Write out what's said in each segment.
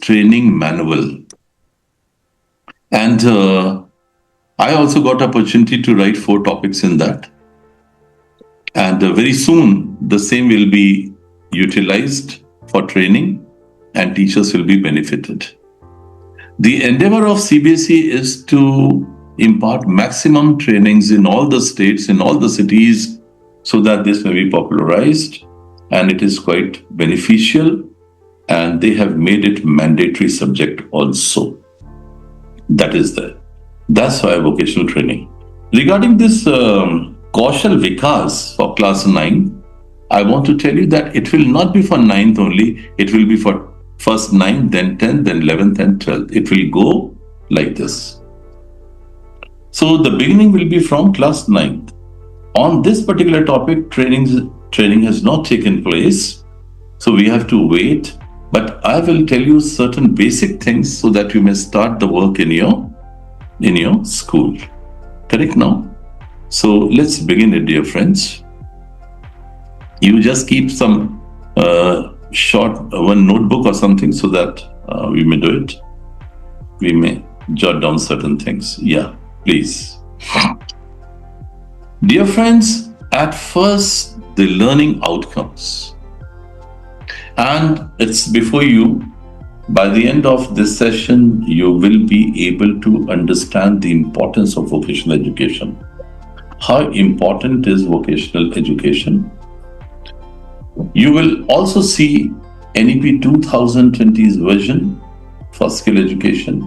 training manual. And I also got opportunity to write 4 topics in that. And very soon, the same will be utilized for training and teachers will be benefited. The endeavor of CBSE is to impart maximum trainings in all the states, in all the cities, so that this may be popularized, and it is quite beneficial, and they have made it mandatory subject also. That is there. That's why vocational training. Regarding this Kaushal Vikas for class 9, I want to tell you that it will not be for 9th only, it will be for first 9th, then 10th, then 11th and 12th. It will go like this. So the beginning will be from class 9th. On this particular topic, training has not taken place, so we have to wait. But I will tell you certain basic things so that you may start the work in your school. Correct now? So let's begin it, dear friends. You just keep some short one notebook or something so that we may do it. We may jot down certain things. Yeah, please. Dear friends, at first, the learning outcomes. And it's before you. By the end of this session, you will be able to understand the importance of vocational education. How important is vocational education? You will also see NEP 2020's vision for skill education.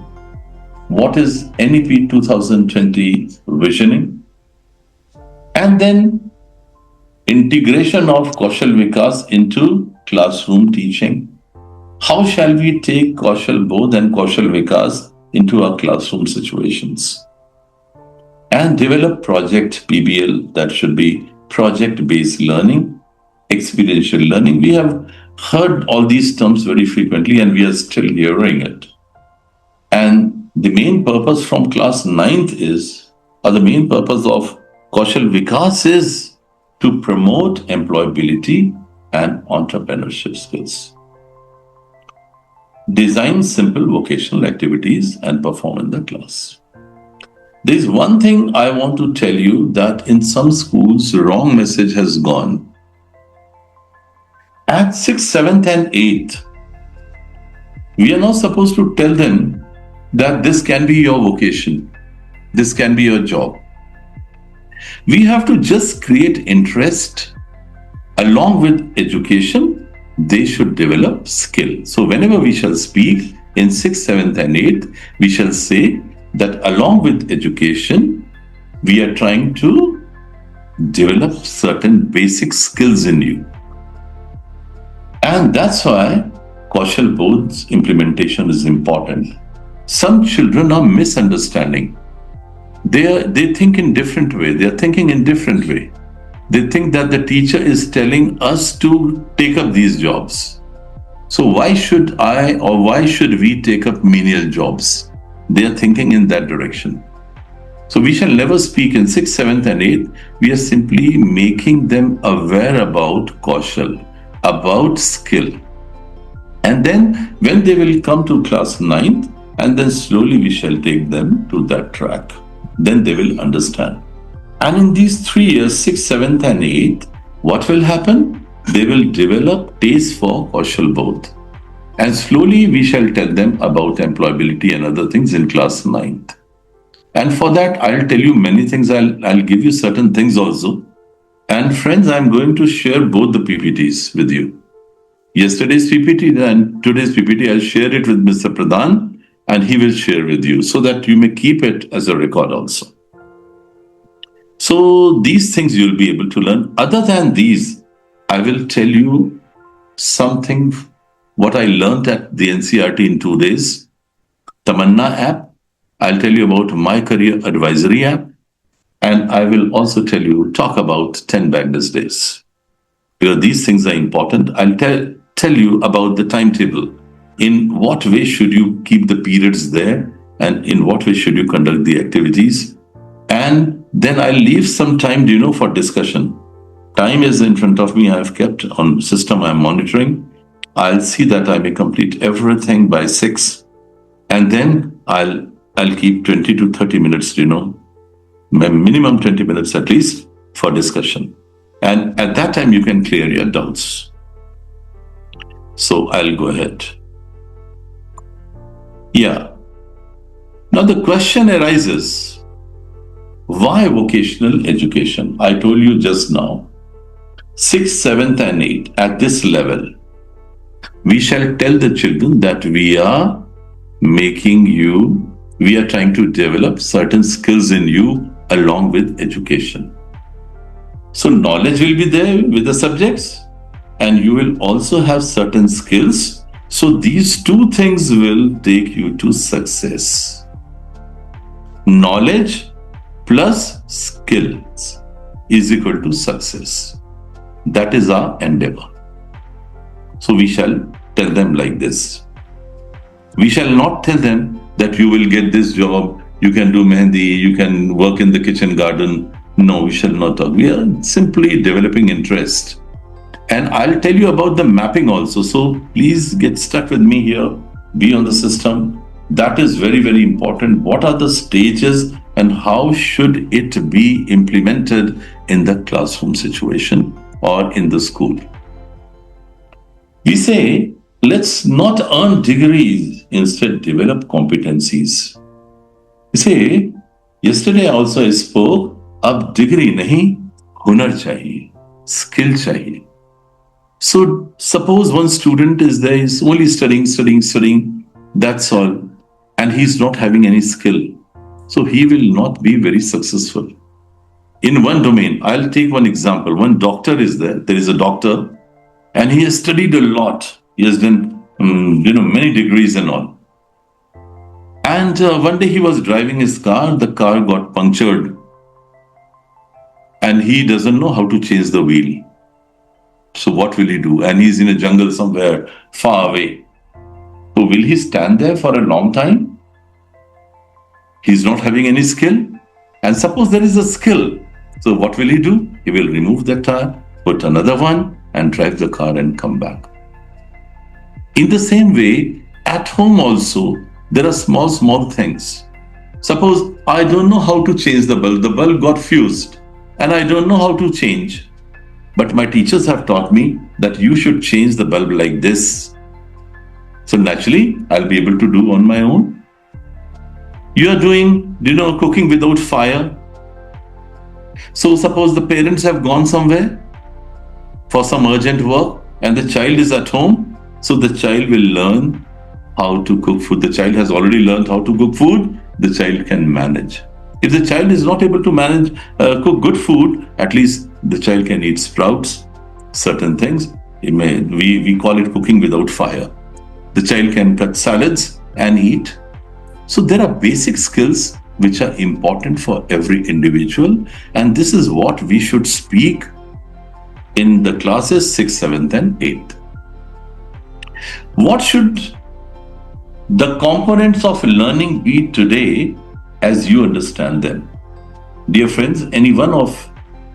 What is NEP 2020 visioning? And then integration of Kaushal Vikas into classroom teaching. How shall we take Kaushal Bodh and Kaushal Vikas into our classroom situations? And develop project PBL, that should be project-based learning, experiential learning. We have heard all these terms very frequently and we are still hearing it. And the main purpose from class 9th is, or the main purpose of Kaushal Vikas is to promote employability and entrepreneurship skills. Design simple vocational activities and perform in the class. There is one thing I want to tell you, that in some schools, wrong message has gone. At 6th, 7th and 8th, we are not supposed to tell them that this can be your vocation, this can be your job. We have to just create interest. Along with education, they should develop skill. So whenever we shall speak in 6th, 7th and 8th, we shall say that along with education, we are trying to develop certain basic skills in you. And that's why Kaushal Bodh's implementation is important. Some children are misunderstanding. They think in different way. They are thinking in different way. They think that the teacher is telling us to take up these jobs. So why should I or why should we take up menial jobs? They are thinking in that direction. So we shall never speak in 6th, 7th and 8th. We are simply making them aware about Kaushal, about skill. And then when they will come to class 9th, and then slowly we shall take them to that track. Then they will understand. And in these 3 years, 6th, 7th and 8th, what will happen? They will develop taste for Kaushal Bodh. And slowly we shall tell them about employability and other things in class 9th. And for that, I'll tell you many things. I'll give you certain things also. And friends, I'm going to share both the PPTs with you. Yesterday's PPT and today's PPT, I'll share it with Mr. Pradhan and he will share with you so that you may keep it as a record also. So these things you'll be able to learn. Other than these, I will tell you something, what I learned at the NCERT in 2 days. Tamanna app, I'll tell you about My Career Advisory app, and I will also talk about 10 Bagdas days. Because these things are important. I'll tell you about the timetable. In what way should you keep the periods there, and in what way should you conduct the activities. And then I'll leave some time, for discussion. Time is in front of me. I have kept on system I'm monitoring. I'll see that I may complete everything by 6, and then I'll keep 20 to 30 minutes, minimum 20 minutes at least for discussion. And at that time, you can clear your doubts. So I'll go ahead. Yeah. Now the question arises, why vocational education? I told you just now, 6th, 7th and 8th, at this level, we shall tell the children that we are trying to develop certain skills in you along with education. So knowledge will be there with the subjects, and you will also have certain skills. So these two things will take you to success. Knowledge plus skills is equal to success. That is our endeavor. So we shall tell them like this. We shall not tell them that you will get this job, you can do mehendi, you can work in the kitchen garden. No, we shall not talk. We are simply developing interest. And I'll tell you about the mapping also. So please get stuck with me here. Be on the system. That is very, very important. What are the stages and how should it be implemented in the classroom situation or in the school? We say, let's not earn degrees, instead develop competencies. We say, yesterday also I spoke, ab degree nahi, hunar chahiye, skill chahiye. So suppose one student is there, is only studying, that's all, and he's not having any skill. So he will not be very successful. In one domain, I'll take one example. One doctor is there is a doctor, and he has studied a lot. He has done, many degrees and all. And one day he was driving his car, the car got punctured, and he doesn't know how to change the wheel. So what will he do? And he's in a jungle somewhere far away. So will he stand there for a long time? He's not having any skill. And suppose there is a skill. So what will he do? He will remove that tire, put another one, and drive the car and come back. In the same way, at home also, there are small things. Suppose I don't know how to change the bulb got fused, and I don't know how to change. But my teachers have taught me that you should change the bulb like this. So naturally, I'll be able to do on my own. You are doing, cooking without fire. So suppose the parents have gone somewhere for some urgent work and the child is at home. So the child will learn how to cook food. The child has already learned how to cook food. The child can manage. If the child is not able to cook good food, at least the child can eat sprouts, certain things. We call it cooking without fire. The child can cut salads and eat. So there are basic skills which are important for every individual. And this is what we should speak in the classes 6th, 7th and 8th. What should the components of learning be today as you understand them? Dear friends, any one of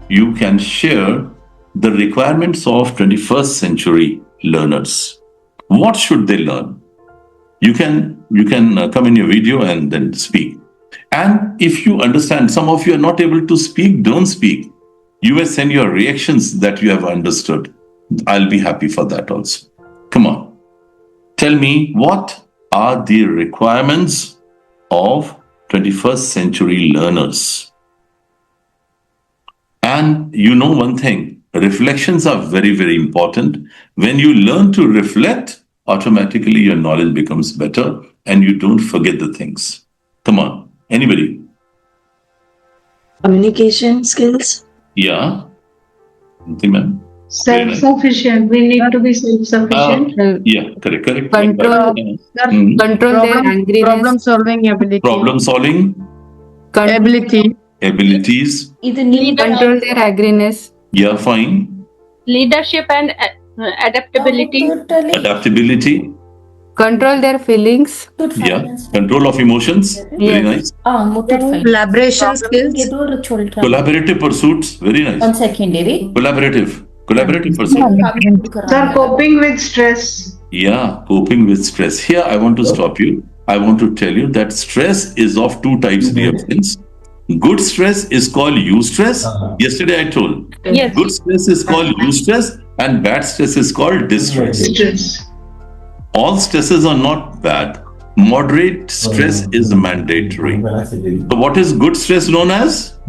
you can share the requirements of 21st century learners. What should they learn? You can come in your video and then speak. And if you understand, some of you are not able to speak, don't speak. You may send your reactions that you have understood. I'll be happy for that also. Come on. Tell me, what are the requirements of 21st century learners? And you know one thing, reflections are very, very important. When you learn to reflect, automatically your knowledge becomes better and you don't forget the things. Come on, anybody? Communication skills. Yeah. Anything, ma'am? Self-sufficient. We need to be self-sufficient. Yeah, correct. Control their angriness. Problem solving ability. Problem solving abilities. Control their angriness. Yeah, fine. Leadership and adaptability. Adaptability. Control their feelings. Yeah, control of emotions. Very nice. Collaboration skills. Collaborative pursuits. Very nice. On secondary. Collaborative. Collaborative person. Sir, coping with stress. Yeah, coping with stress. Here, I want to stop you. I want to tell you that stress is of two types, dear friends. Good stress is called eustress. Yesterday I told. Yes. Good stress is called eustress and bad stress is called distress. Stress. All stresses are not bad. Moderate stress is mandatory. So what is good stress known as?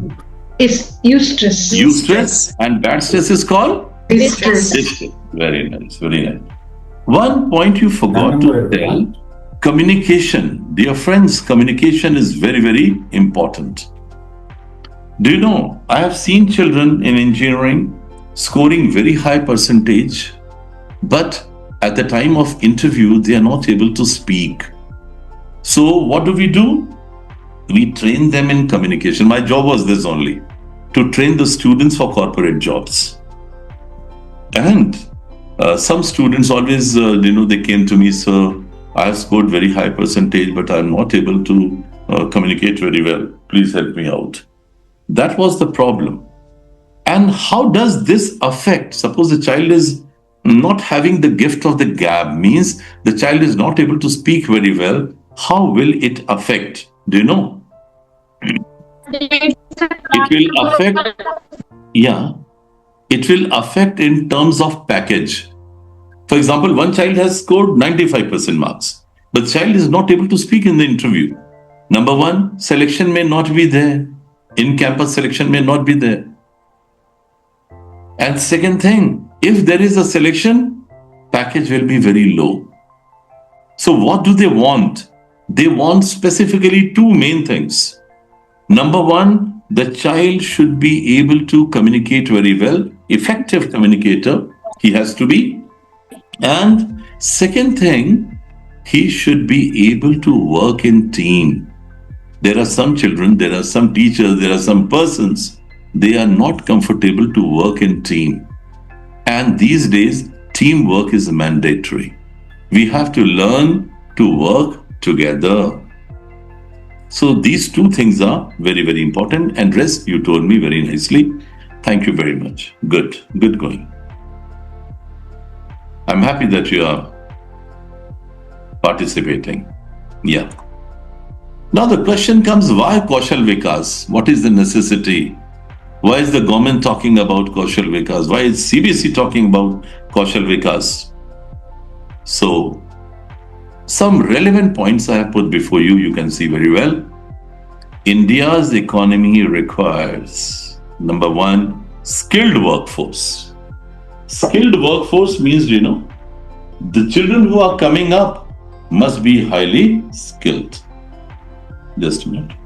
Is eustress. Eustress, and bad stress is called? Distress. Distress. Very nice, very nice. One point you forgot to tell, communication. Dear friends, communication is very, very important. Do you know, I have seen children in engineering scoring very high percentage, but at the time of interview, they are not able to speak. So what do? We train them in communication. My job was this only, to train the students for corporate jobs. And some students always, they came to me, sir, I have scored very high percentage, but I'm not able to communicate very well. Please help me out. That was the problem. And how does this affect? Suppose the child is not having the gift of the gab, means the child is not able to speak very well. How will it affect? Do you know? It will affect, it will affect in terms of package. For example, one child has scored 95% marks, but the child is not able to speak in the interview. Number one, selection may not be there. In-campus selection may not be there. And second thing, if there is a selection, package will be very low. So what do they want? They want specifically two main things. Number one, the child should be able to communicate very well, effective communicator, he has to be. And second thing, he should be able to work in team. There are some children, there are some teachers, there are some persons, they are not comfortable to work in team. And these days, teamwork is mandatory. We have to learn to work together. So these two things are very, very important. And rest, you told me very nicely. Thank you very much. Good going. I'm happy that you are participating. Yeah. Now the question comes, why Kaushal Vikas? What is the necessity? Why is the government talking about Kaushal Vikas? Why is CBSE talking about Kaushal Vikas? So, some relevant points I have put before you, you can see very well. India's economy requires, number one, skilled workforce. Skilled workforce means, the children who are coming up must be highly skilled. Just a minute.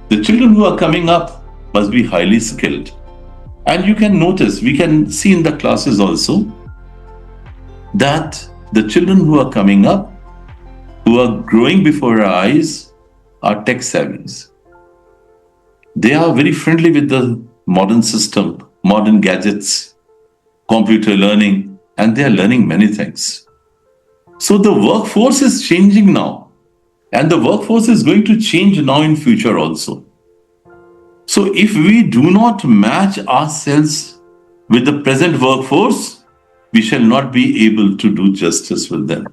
The children who are coming up must be highly skilled. And you can notice, we can see in the classes also, that the children who are coming up, who are growing before our eyes, are tech savvies. They are very friendly with the modern system, modern gadgets, computer learning, and they are learning many things. So the workforce is changing now. And the workforce is going to change now in future also. So if we do not match ourselves with the present workforce, we shall not be able to do justice with them.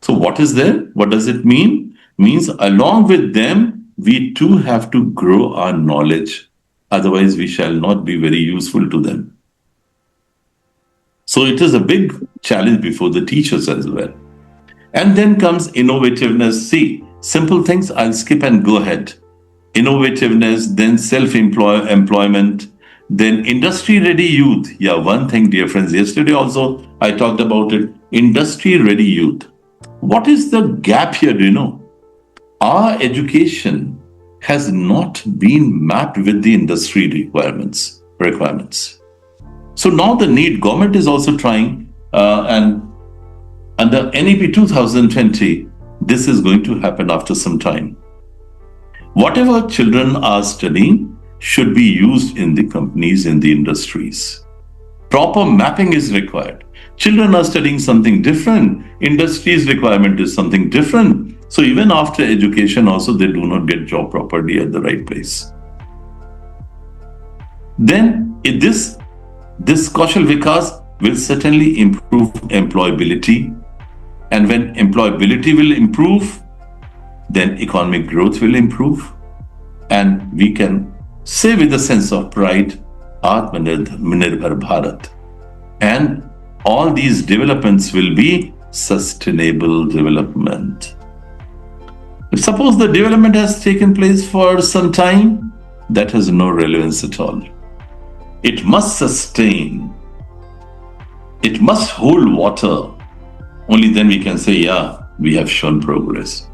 So what is there? What does it mean? Means along with them, we too have to grow our knowledge. Otherwise, we shall not be very useful to them. So it is a big challenge before the teachers as well. And then comes innovativeness. See, simple things I'll skip and go ahead. Innovativeness, then self-employment, then industry-ready youth. Yeah, one thing, dear friends, yesterday also I talked about it. Industry-ready youth. What is the gap here, Our education has not been mapped with the industry requirements. So now the need, government is also trying, and under NEP 2020, this is going to happen after some time. Whatever children are studying should be used in the companies, in the industries. Proper mapping is required. Children are studying something different. Industry's requirement is something different. So even after education also, they do not get job properly at the right place. Then this This Kaushal Vikas will certainly improve employability. And when employability will improve, then economic growth will improve. And we can say with a sense of pride, Atmanirbhar Bharat. And all these developments will be sustainable development. Suppose the development has taken place for some time, that has no relevance at all. It must sustain. It must hold water. Only then we can say, yeah, we have shown progress.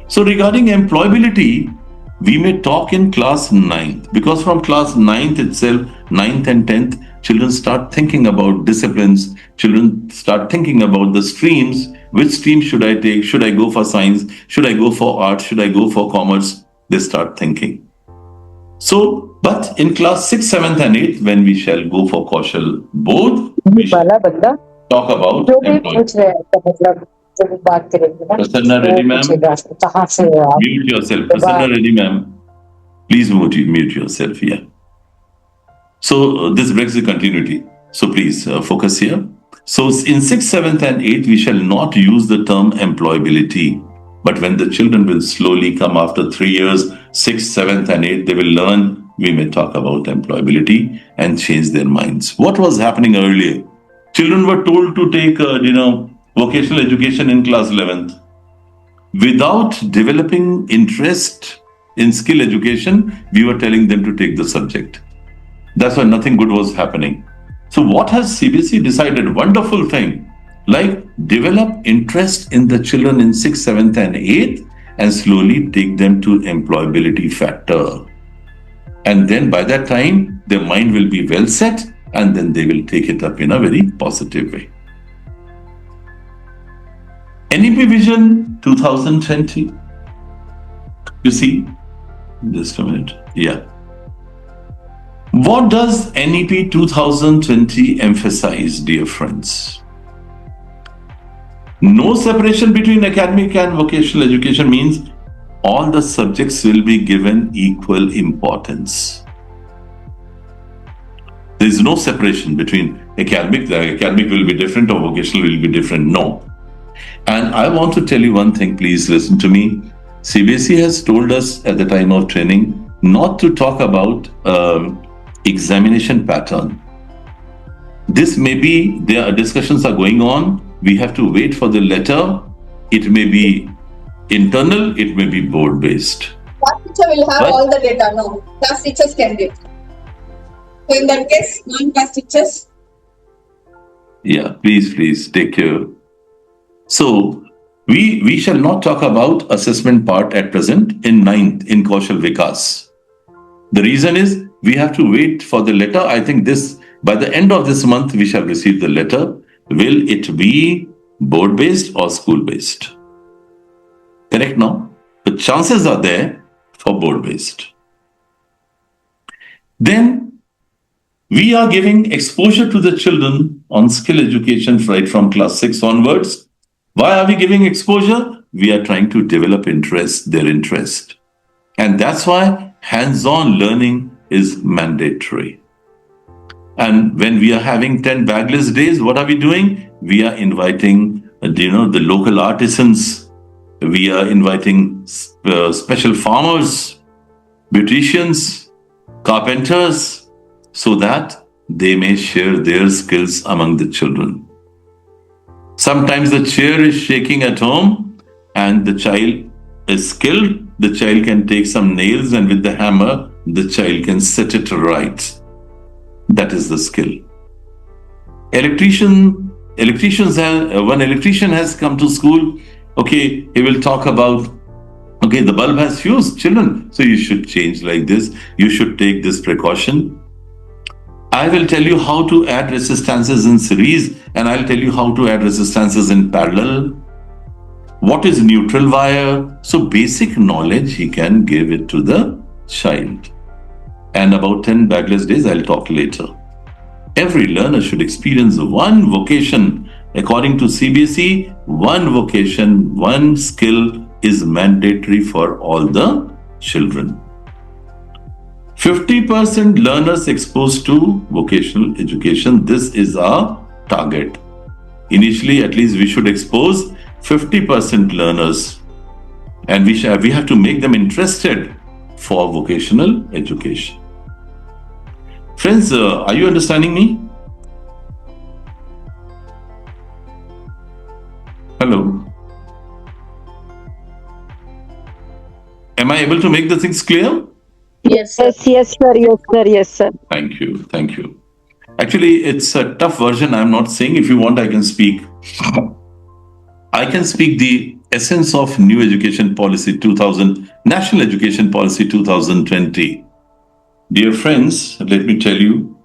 So regarding employability, we may talk in class 9th, because from class 9th itself, 9th and 10th, children start thinking about disciplines, children start thinking about the streams. Which stream should I take? Should I go for science? Should I go for art? Should I go for commerce? They start thinking. So, but in class 6th, 7th and 8th, when we shall go for Kaushal both, we shall talk about employment. Prasanna Reddy ma'am, mute yourself. Prasanna Reddy ma'am, please mute yourself here. So this breaks the continuity. So please focus here. So in 6th, 7th and 8th, we shall not use the term employability. But when the children will slowly come after 3 years, 6th, 7th and 8th, they will learn, we may talk about employability and change their minds. What was happening earlier? Children were told to take, vocational education in class 11th. Without developing interest in skill education, we were telling them to take the subject. That's why nothing good was happening. So what has CBSE decided? Wonderful thing. Like develop interest in the children in 6th, 7th and 8th and slowly take them to employability factor. And then by that time, their mind will be well set and then they will take it up in a very positive way. NEP Vision 2020. You see, just a minute. Yeah. What does NEP 2020 emphasize, dear friends? No separation between academic and vocational education means all the subjects will be given equal importance. There is no separation between academic, the academic will be different or vocational will be different. No. And I want to tell you one thing, please listen to me. CBSE has told us at the time of training not to talk about examination pattern. This may be, there are discussions are going on. We have to wait for the letter. It may be internal, it may be board-based. Class teacher will have all the data. No, class teachers can give. So in that case, non-class teachers. Yeah, please take care. So we shall not talk about assessment part at present in 9th in Kaushal Vikas. The reason is we have to wait for the letter. I think by the end of this month we shall receive the letter. Will it be board-based or school-based? Correct now? The chances are there for board-based. Then we are giving exposure to the children on skill education right from class 6 onwards. Why are we giving exposure? We are trying to develop their interest. And that's why hands-on learning is mandatory. And when we are having 10 bagless days, what are we doing? We are inviting, the local artisans. We are inviting special farmers, beauticians, carpenters, so that they may share their skills among the children. Sometimes the chair is shaking at home and the child is skilled. The child can take some nails and with the hammer, the child can set it right. That is the skill. One electrician has come to school. Okay, he will talk about, okay, the bulb has fused, children. So you should change like this. You should take this precaution. I will tell you how to add resistances in series and I'll tell you how to add resistances in parallel. What is neutral wire? So basic knowledge he can give it to the child. And about 10 bagless days, I'll talk later. Every learner should experience one vocation. According to CBSE, one vocation, one skill is mandatory for all the children. 50% learners exposed to vocational education. This is our target. Initially, at least we should expose 50% learners, and we have to make them interested for vocational education. Friends, are you understanding me? Hello. Am I able to make the things clear? Yes, sir. Yes, sir. Thank you. Actually, it's a tough version. I'm not saying. If you want, I can speak. I can speak the essence of New Education Policy 2000, National Education Policy 2020. Dear friends, let me tell you,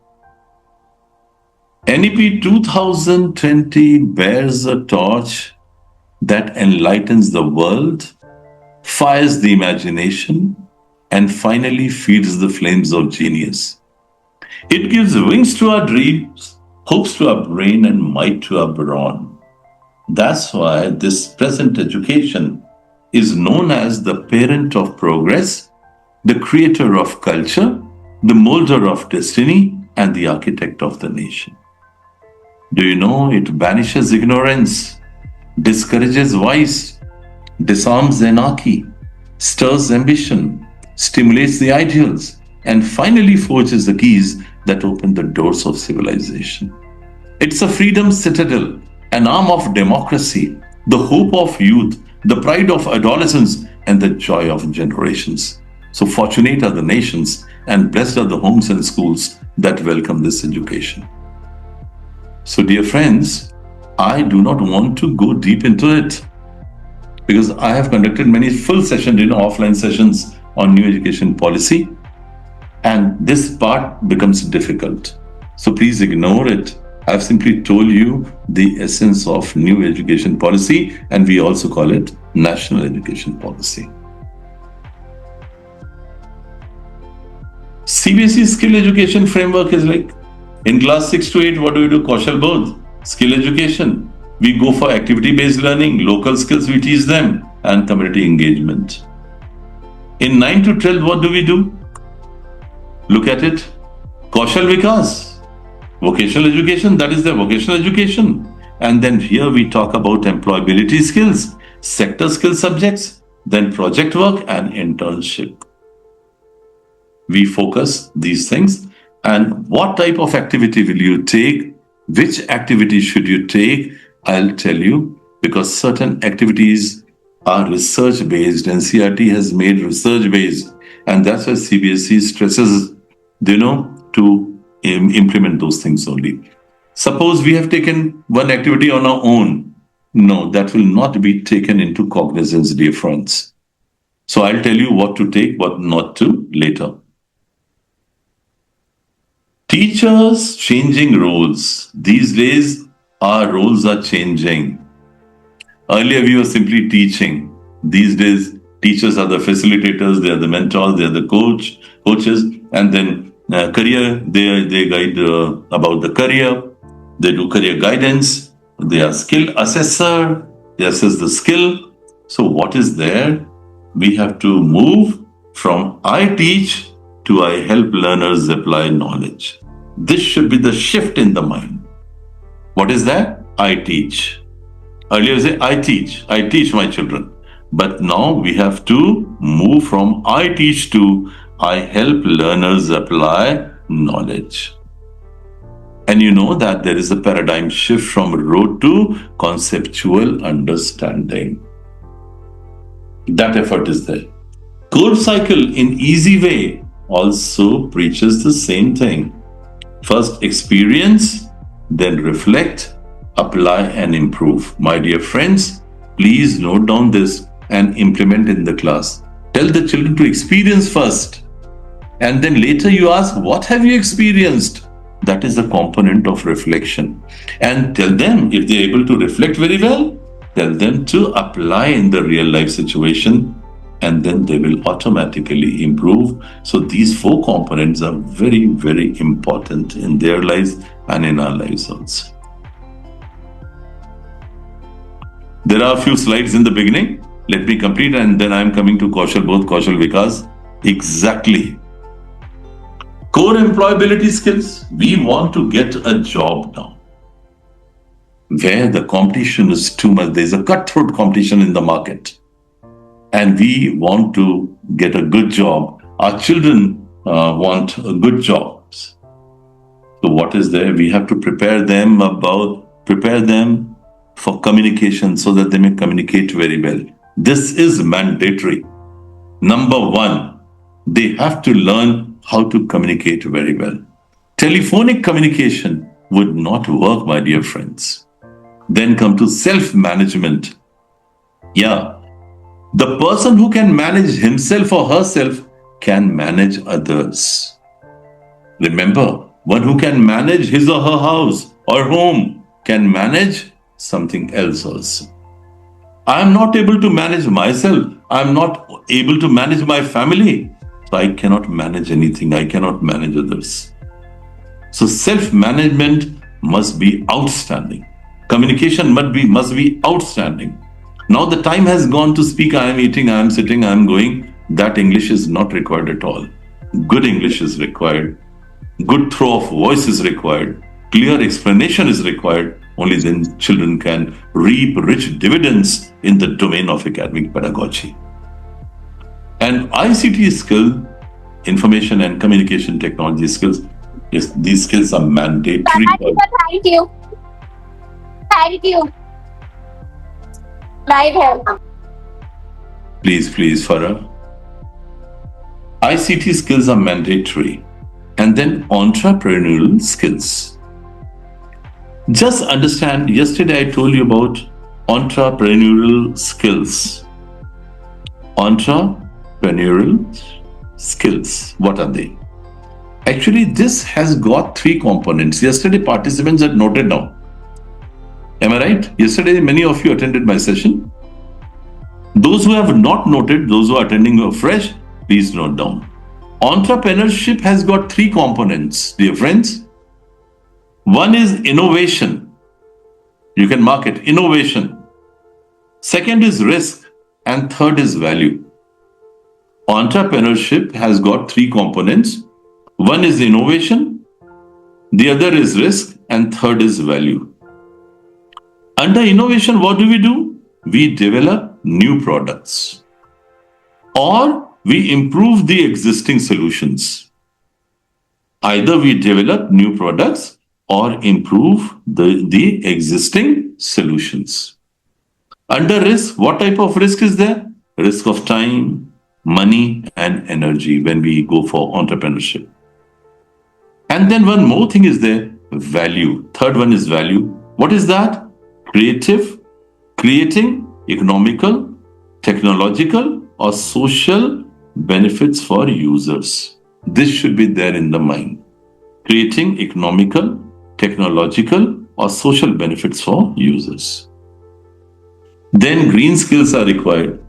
NEP 2020 bears a torch that enlightens the world, fires the imagination, and finally feeds the flames of genius. It gives wings to our dreams, hopes to our brain, and might to our brawn. That's why this present education is known as the parent of progress, the creator of culture, the molder of destiny, and the architect of the nation. Do you know it banishes ignorance, discourages vice, disarms anarchy, stirs ambition, stimulates the ideals, and finally forges the keys that open the doors of civilization. It's a freedom citadel, an arm of democracy, the hope of youth, the pride of adolescence, and the joy of generations. So fortunate are the nations, and blessed are the homes and schools that welcome this education. So dear friends, I do not want to go deep into it because I have conducted many full sessions, offline sessions on new education policy, and this part becomes difficult. So please ignore it. I've simply told you the essence of new education policy, and we also call it national education policy. CBSE skill education framework is like, in class 6 to 8, what do we do? Kaushal both. Skill education. We go for activity-based learning, local skills we teach them, and community engagement. In 9 to 12, what do we do? Look at it. Kaushal Vikas. Vocational education, that is the vocational education. And then here we talk about employability skills, sector skill subjects, then project work and internship. We focus these things. And what type of activity will you take? Which activity should you take? I'll tell you, because certain activities are research-based. NCERT has made research-based, and that's why CBSE stresses, to implement those things only. Suppose we have taken one activity on our own. No, that will not be taken into cognizance, dear friends. So I'll tell you what to take, what not to later. Teachers changing roles. These days, our roles are changing. Earlier, we were simply teaching. These days, teachers are the facilitators, they are the mentors, they are the coaches, and then career, they guide about the career. They do career guidance. They are skill assessor. They assess the skill. So what is there? We have to move from I teach to I help learners apply knowledge. This should be the shift in the mind. What is that? I teach. Earlier, say I teach my children. But now we have to move from I teach to I help learners apply knowledge. And you know that there is a paradigm shift from rote to conceptual understanding. That effort is there. Code Cycle in easy way also preaches the same thing. First experience, then reflect, apply and improve. My dear friends, please note down this and implement in the class. Tell the children to experience first, and then later you ask, what have you experienced? That is a component of reflection. And tell them, if they're able to reflect very well, tell them to apply in the real life situation, and then they will automatically improve. So these 4 components are very, very important in their lives and in our lives also. There are a few slides in the beginning. Let me complete, and then I'm coming to Kaushal Vikas. Exactly. Core employability skills. We want to get a job now where the competition is too much. There's a cutthroat competition in the market. And we want to get a good job. Our children want good jobs. So what is there? We have to prepare them for communication so that they may communicate very well. This is mandatory. Number one, they have to learn how to communicate very well. Telephonic communication would not work, my dear friends. Then come to self-management. Yeah, the person who can manage himself or herself can manage others. Remember, one who can manage his or her house or home can manage something else also. I am not able to manage myself. I am not able to manage my family. So I cannot manage anything. I cannot manage others. So self-management must be outstanding. Communication must be outstanding. Now the time has gone to speak, I am eating, I am sitting, I am going. That English is not required at all. Good English is required. Good throw of voice is required. Clear explanation is required. Only then children can reap rich dividends in the domain of academic pedagogy. And ICT skill, information and communication technology skills, yes, these skills are mandatory. Thank you. Thank you. Right here. Please, Farah. ICT skills are mandatory. And then entrepreneurial skills. Just understand, yesterday I told you about entrepreneurial skills. Entrepreneurial skills. What are they? Actually, this has got three components. Yesterday, participants had noted down. Am I right? Yesterday, many of you attended my session. Those who have not noted, those who are attending afresh, please note down. Entrepreneurship has got three components, dear friends. One is innovation. You can mark it, innovation. Second is risk, and third is value. Entrepreneurship has got three components. One is innovation, the other is risk, and third is value. Under innovation, what do? We develop new products or we improve the existing solutions. Either we develop new products or improve the existing solutions. Under risk, what type of risk is there? Risk of time, money, and energy when we go for entrepreneurship. And then one more thing is there, value. Third one is value. What is that? Creating economical, technological, or social benefits for users. This should be there in the mind. Creating economical, technological, or social benefits for users. Then green skills are required.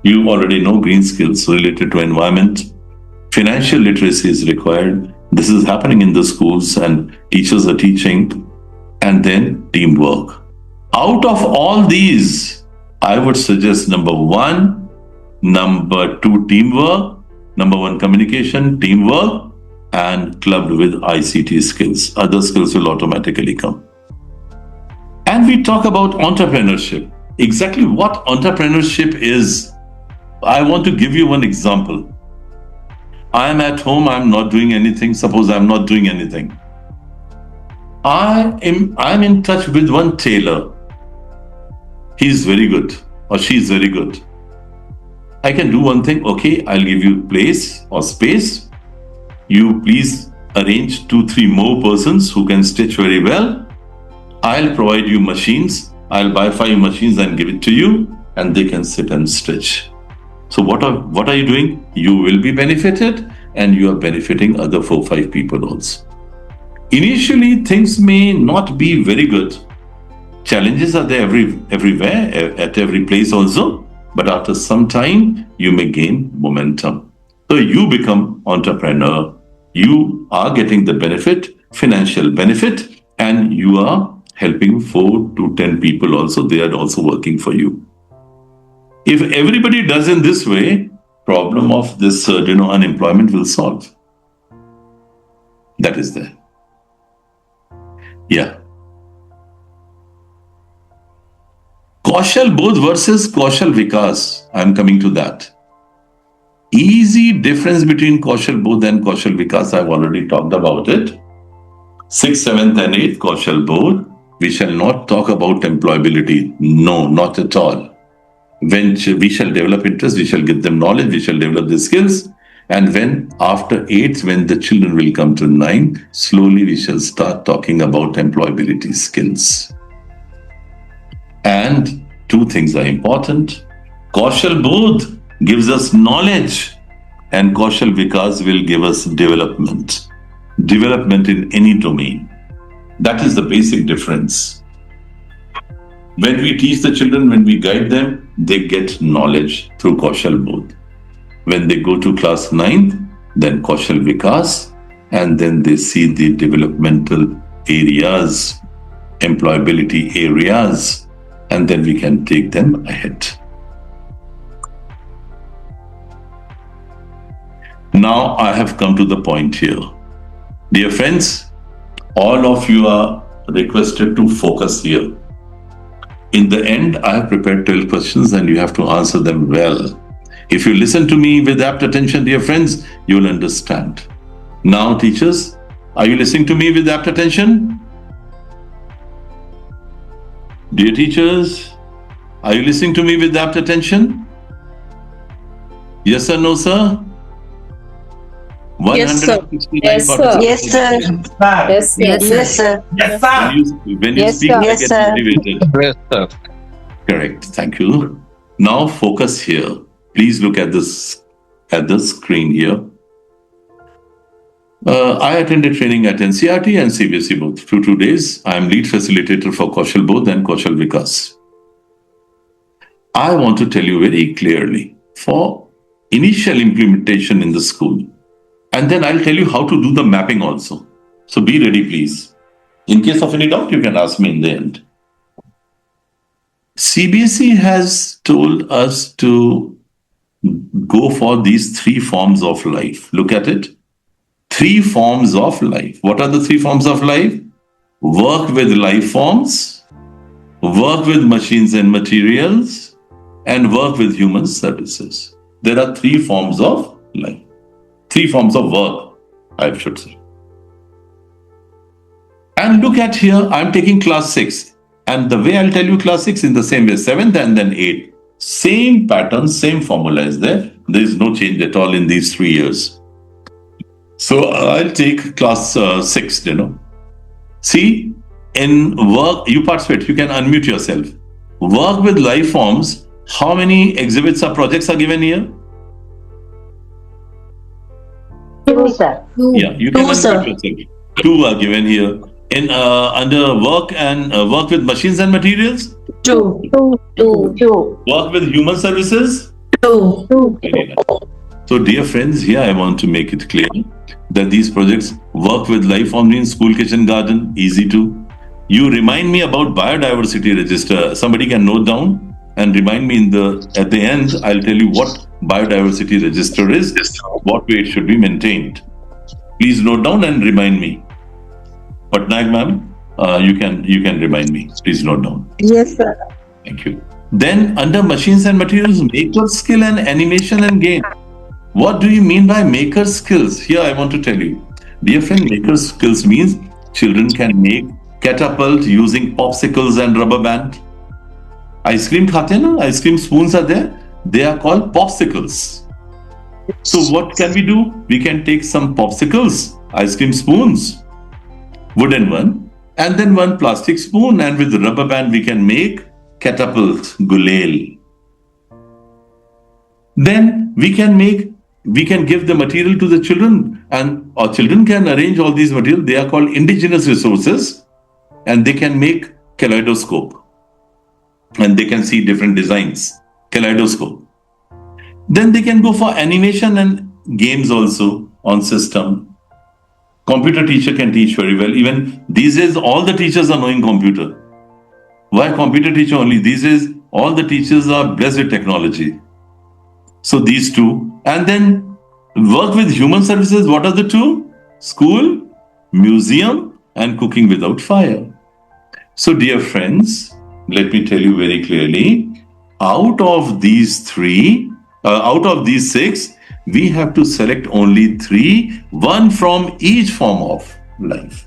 You already know green skills related to environment. Financial literacy is required. This is happening in the schools and teachers are teaching. And then teamwork. Out of all these, I would suggest number 1, number 2, teamwork, number 1, communication, teamwork, and clubbed with ICT skills. Other skills will automatically come. And we talk about entrepreneurship. Exactly what entrepreneurship is. I want to give you one example. I am at home, I am not doing anything. Suppose I am not doing anything. I am in touch with one tailor. He is very good or she is very good. I can do one thing. Okay, I'll give you place or space. You please arrange 2-3 more persons who can stitch very well. I'll provide you machines. I'll buy 5 machines and give it to you, and they can sit and stitch. So what are you doing? You will be benefited, and you are benefiting other 4-5 people also. Initially, things may not be very good. Challenges are there everywhere, at every place also. But after some time, you may gain momentum. So you become entrepreneur. You are getting the benefit, financial benefit, and you are helping 4 to 10 people also. They are also working for you. If everybody does in this way, problem of this unemployment will solve. That is there. Yeah. Kaushal Bodh versus Kaushal Vikas. I'm coming to that. Easy difference between Kaushal Bodh and Kaushal Vikas. I've already talked about it. 6th, 7th and 8th Kaushal Bodh. We shall not talk about employability. No, not at all. When we shall develop interest, we shall give them knowledge, we shall develop the skills. And when after 8th, when the children will come to 9th, slowly we shall start talking about employability skills. And two things are important. Kaushal Bodh gives us knowledge and Kaushal Vikas will give us development. Development in any domain. That is the basic difference. When we teach the children, when we guide them, they get knowledge through Kaushal Bodh. When they go to class 9th, then Kaushal Vikas, and then they see the developmental areas, employability areas, and then we can take them ahead. Now I have come to the point here. Dear friends, all of you are requested to focus here. In the end, I have prepared 12 questions and you have to answer them well. If you listen to me with apt attention, dear friends, you will understand. Now, teachers, are you listening to me with apt attention? Dear teachers, are you listening to me with apt attention? Yes or no, sir? Yes, sir. 169 Yes, sir. participants. Yes, sir. Yes, sir. Yes, sir. When you Yes, speak, sir. I Yes, get sir. motivated. Yes, sir. Correct. Thank you. Now focus here. Please look at this the screen here. I attended training at NCRT and CBSE both. 2 days. I am lead facilitator for Kaushal Bodh and Kaushal Vikas. I want to tell you very clearly for initial implementation in the school. And then I'll tell you how to do the mapping also. So be ready, please. In case of any doubt, you can ask me in the end. CBSE has told us to go for these 3 forms of life. Look at it. 3 forms of life. What are the 3 forms of life? Work with life forms, work with machines and materials, and work with human services. There are 3 forms of life. 3 forms of work, I should say. And look at here, I'm taking class 6. And the way I'll tell you class 6 in the same way, 7th and then 8th. Same pattern, same formula is there. There is no change at all in these 3 years. So I'll take class 6, See, in work, you participate, you can unmute yourself. Work with life forms, how many exhibits or projects are given here? 2, sir. Yeah, you can 2, unmute sir. yourself. 2 are given here. In under work and work with machines and materials, 2. 2. work with human services. 2. Very nice. So, dear friends, here I want to make it clear that these projects work with life forms in school, kitchen, garden, easy to. You remind me about biodiversity register. Somebody can note down and remind me at the end. I'll tell you what biodiversity register is, what way it should be maintained. Please note down and remind me. Patnaik ma'am, you can remind me. Please note down. Yes, sir. Thank you. Then under machines and materials, maker skill and animation and game. What do you mean by maker skills? Here I want to tell you. Dear friend, maker skills means children can make catapult using popsicles and rubber band. Ice cream khate na? Ice cream spoons are there. They are called popsicles. So what can we do? We can take some popsicles, ice cream spoons, wooden one, and then one plastic spoon, and with the rubber band we can make catapult, gulel. Then we can give the material to the children, and our children can arrange all these materials. They are called indigenous resources, and they can make kaleidoscope, and they can see different designs, kaleidoscope. Then they can go for animation and games also on system. Computer teacher can teach very well. Even these days, all the teachers are knowing computer. Why computer teacher only? These days, all the teachers are blessed with technology. So these 2. And then work with human services. What are the 2? School museum, and cooking without fire. So, dear friends, let me tell you very clearly, out of these six, we have to select only three, one from each form of life.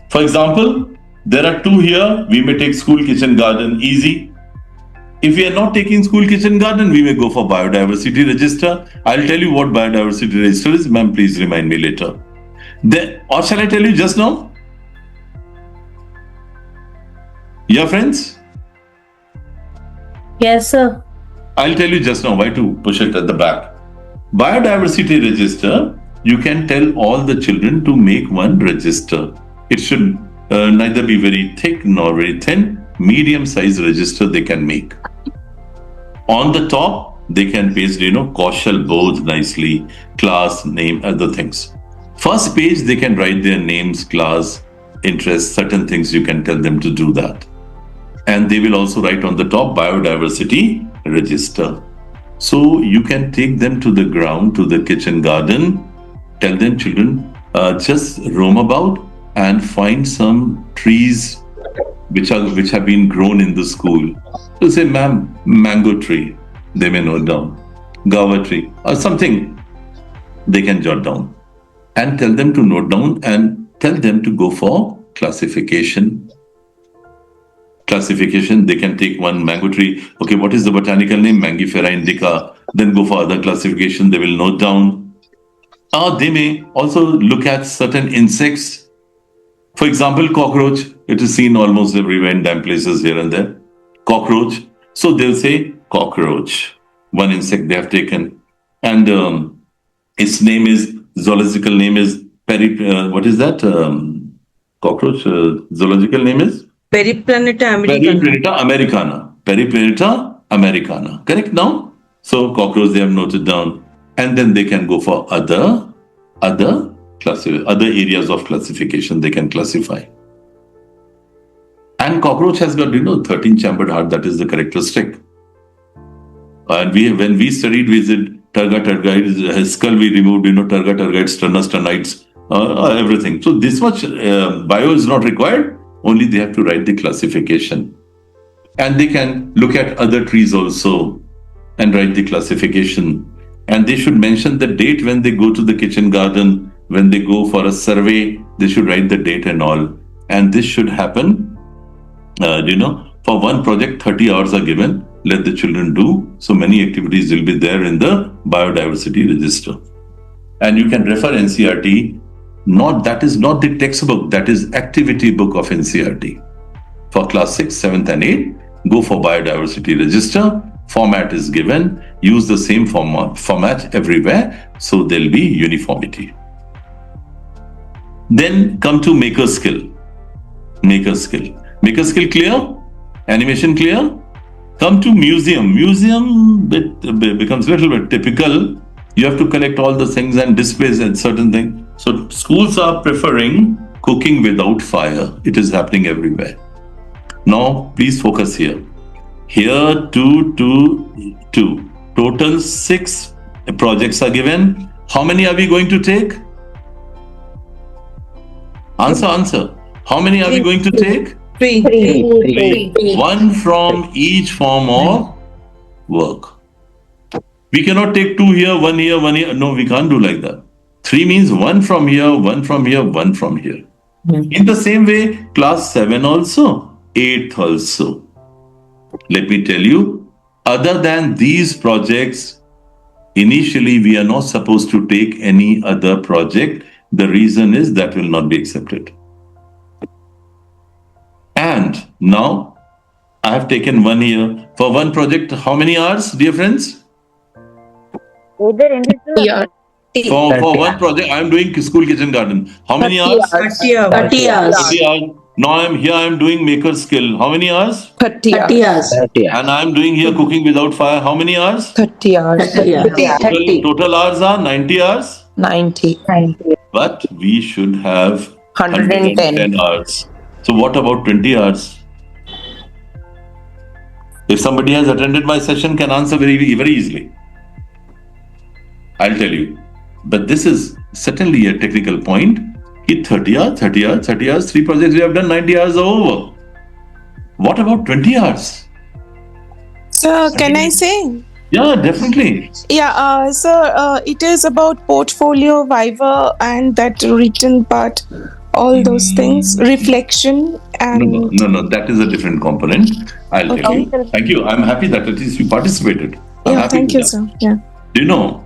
For example, there are two here. We may take school, kitchen, garden, easy. If we are not taking school, kitchen, garden, we may go for biodiversity register. I'll tell you what biodiversity register is. Ma'am, please remind me later. Or shall I tell you just now? Yeah, friends? Yes, sir. I'll tell you just now why to push it at the back. Biodiversity register, you can tell all the children to make one register. It should neither be very thick nor very thin. Medium size register they can make. On the top, they can paste, Kaushal both nicely, class, name, other things. First page, they can write their names, class, interests, certain things you can tell them to do that. And they will also write on the top biodiversity register. So you can take them to the ground, to the kitchen garden, tell them, children, just roam about and find some trees which have been grown in the school. So say, ma'am, mango tree, they may note down, guava tree, or something they can jot down. And tell them to note down and tell them to go for classification. Classification, they can take one mango tree. Okay, what is the botanical name? Mangifera indica. Then go for other classification, they will note down. They may also look at certain insects. For example, cockroach. It is seen almost everywhere in damp places here and there. Cockroach. So they'll say cockroach. One insect they have taken. And its name is, zoological name is what is that? Cockroach, zoological name is? Periplaneta americana. Periplaneta americana. Periplaneta americana. Correct now? So cockroach they have noted down. And then they can go for other areas of classification they can classify. And cockroach has got, 13-chambered heart. That is the characteristic. And when we studied, we said turga, his skull we removed, turga, sternus, sternites, everything. So this much bio is not required. Only they have to write the classification. And they can look at other trees also and write the classification. And they should mention the date when they go to the kitchen garden. When they go for a survey, they should write the date and all. And this should happen, for one project, 30 hours are given. Let the children do. So many activities will be there in the biodiversity register. And you can refer NCERT. That is not the textbook, that is activity book of NCERT. For class 6, 7th and 8th, go for biodiversity register. Format is given. Use the same format everywhere. So there'll be uniformity. Then come to maker skill. Maker skill clear? Animation clear? Come to museum. Museum becomes a little bit typical. You have to collect all the things and displays and certain things. So schools are preferring cooking without fire. It is happening everywhere. Now, please focus here. Here, 2. Total 6 projects are given. How many are we going to take? Answer. How many are we going to take? 3. One from each form of work. We cannot take 2 here, 1 here, 1 here. No, we can't do like that. 3 means 1 from here, 1 from here, 1 from here. In the same way, class 7 also, 8th also. Let me tell you, other than these projects, initially we are not supposed to take any other project. The reason is that will not be accepted. And now, I have taken 1 year. For one project, how many hours, dear friends? For one project, I am doing school kitchen garden. How many hours? 30 hours. 30 hours. Now I am doing maker skill. How many hours? 30 hours. And I am doing here cooking without fire. How many hours? 30 hours. Total hours are 90 hours. 90. But we should have 110 hours. So what about 20 hours? If somebody has attended my session, can answer very, very easily. I'll tell you. But this is certainly a technical point. 30 hours, 30 hours, 30 hours, 3 projects we have done, 90 hours are over. What about 20 hours? So, can I say? Yeah, definitely. Yeah, so it is about portfolio, Viva, and that written part, all those things, reflection, and. No, that is a different component. I'll tell you. Thank you. I'm happy that at least you participated. I'm Yeah, happy thank with you, that. sir. Yeah. Do you know?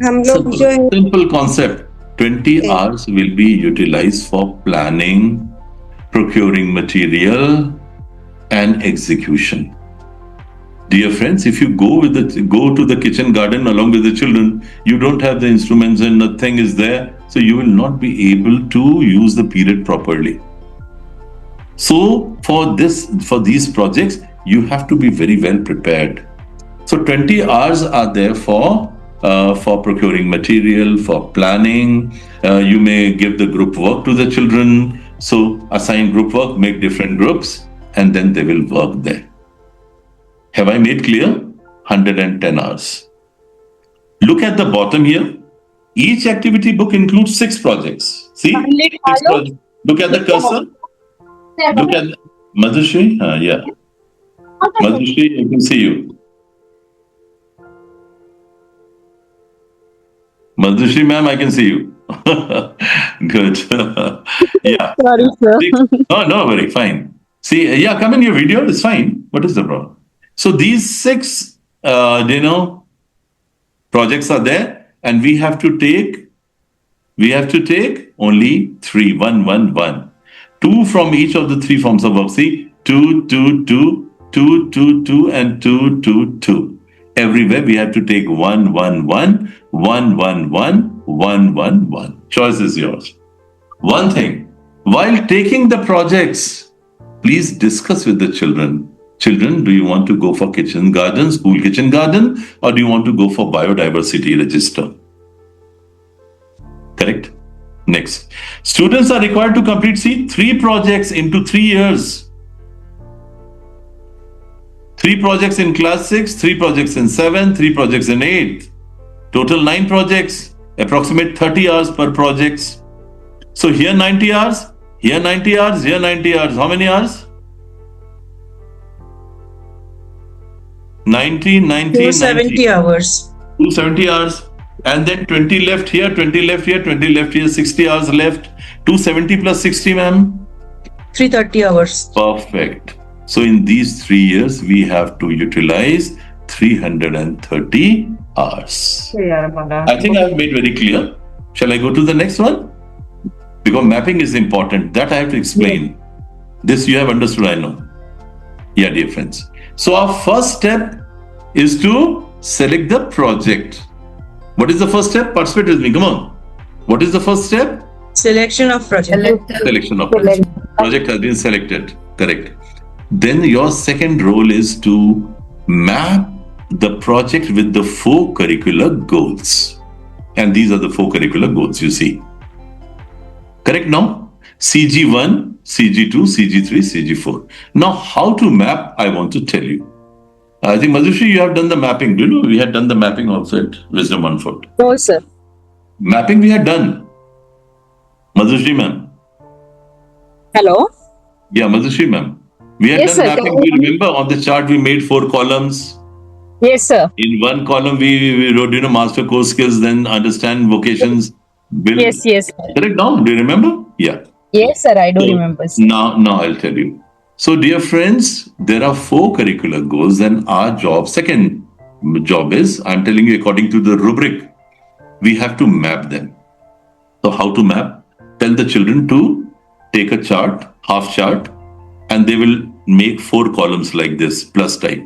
Simple concept. 20 hours will be utilized for planning, procuring material, and execution. Dear friends, if you go to the kitchen garden along with the children, you don't have the instruments and nothing is there, so you will not be able to use the period properly. So for these projects, you have to be very well prepared. So 20 hours are there for procuring material, for planning. You may give the group work to the children. So assign group work, make different groups, and then they will work there. Have I made clear? 110 hours. Look at the bottom here. Each activity book includes 6 projects. See? 6 projects. Look at the cursor. Look at Madhushri. Yeah. Madhushri, I can see you. Madhushri ma'am, I can see you. Good. Yeah. Sorry, sir. No, very fine. See, yeah, come in your video. It's fine. What is the problem? So these 6, projects are there, and we have to take only 3. 1, 1, 1. 2 from each of the 3 forms of verb. See, 2, 2, 2, 2, 2, 2, and 2, 2, 2. Everywhere we have to take 1, 1, 1, 1, 1, 1, 1, 1, 1. Choice is yours. One thing, while taking the projects, please discuss with the children. Children, do you want to go for kitchen garden, school kitchen garden, or do you want to go for biodiversity register? Correct? Next. Students are required to complete, 3 projects into 3 years. 3 projects in class 6, 3 projects in 7, 3 projects in 8. Total 9 projects, approximate 30 hours per projects. So here 90 hours, here 90 hours, here 90 hours. How many hours? 90, 270 hours. 270 hours. And then 20 left here, 20 left here, 20 left here, 60 hours left. 270 plus 60, ma'am? 330 hours. Perfect. So in these 3 years, we have to utilize 330 hours. I think I have made very clear. Shall I go to the next one? Because mapping is important. That I have to explain. This you have understood, I know. Yeah, dear friends. So our first step is to select the project. What is the first step? Participate with me. Come on. What is the first step? Selection of project. Selection of project. Project has been selected. Correct. Then your second role is to map the project with the 4 curricular goals. And these are the 4 curricular goals you see. Correct now? CG1, CG2, CG3, CG4. Now, how to map, I want to tell you. I think, Madhushri, you have done the mapping. Do you know we had done the mapping also at Wisdom on Foot? No, sir. Mapping we had done. Madhushri ma'am. Hello? Yeah, Madhushri ma'am. We had Yes, done sir. mapping. Do you remember on the chart we made 4 columns? Yes, sir. In one column we wrote, master core skills, then understand vocations, build. Yes. Correct now? Do you remember? Yeah. Yes, sir. I do So, remember, sir. Now I'll tell you. So, dear friends, there are 4 curricular goals, and our second job is, I'm telling you according to the rubric, we have to map them. So, how to map? Tell the children to take a chart, half chart, and they will make 4 columns like this, plus type.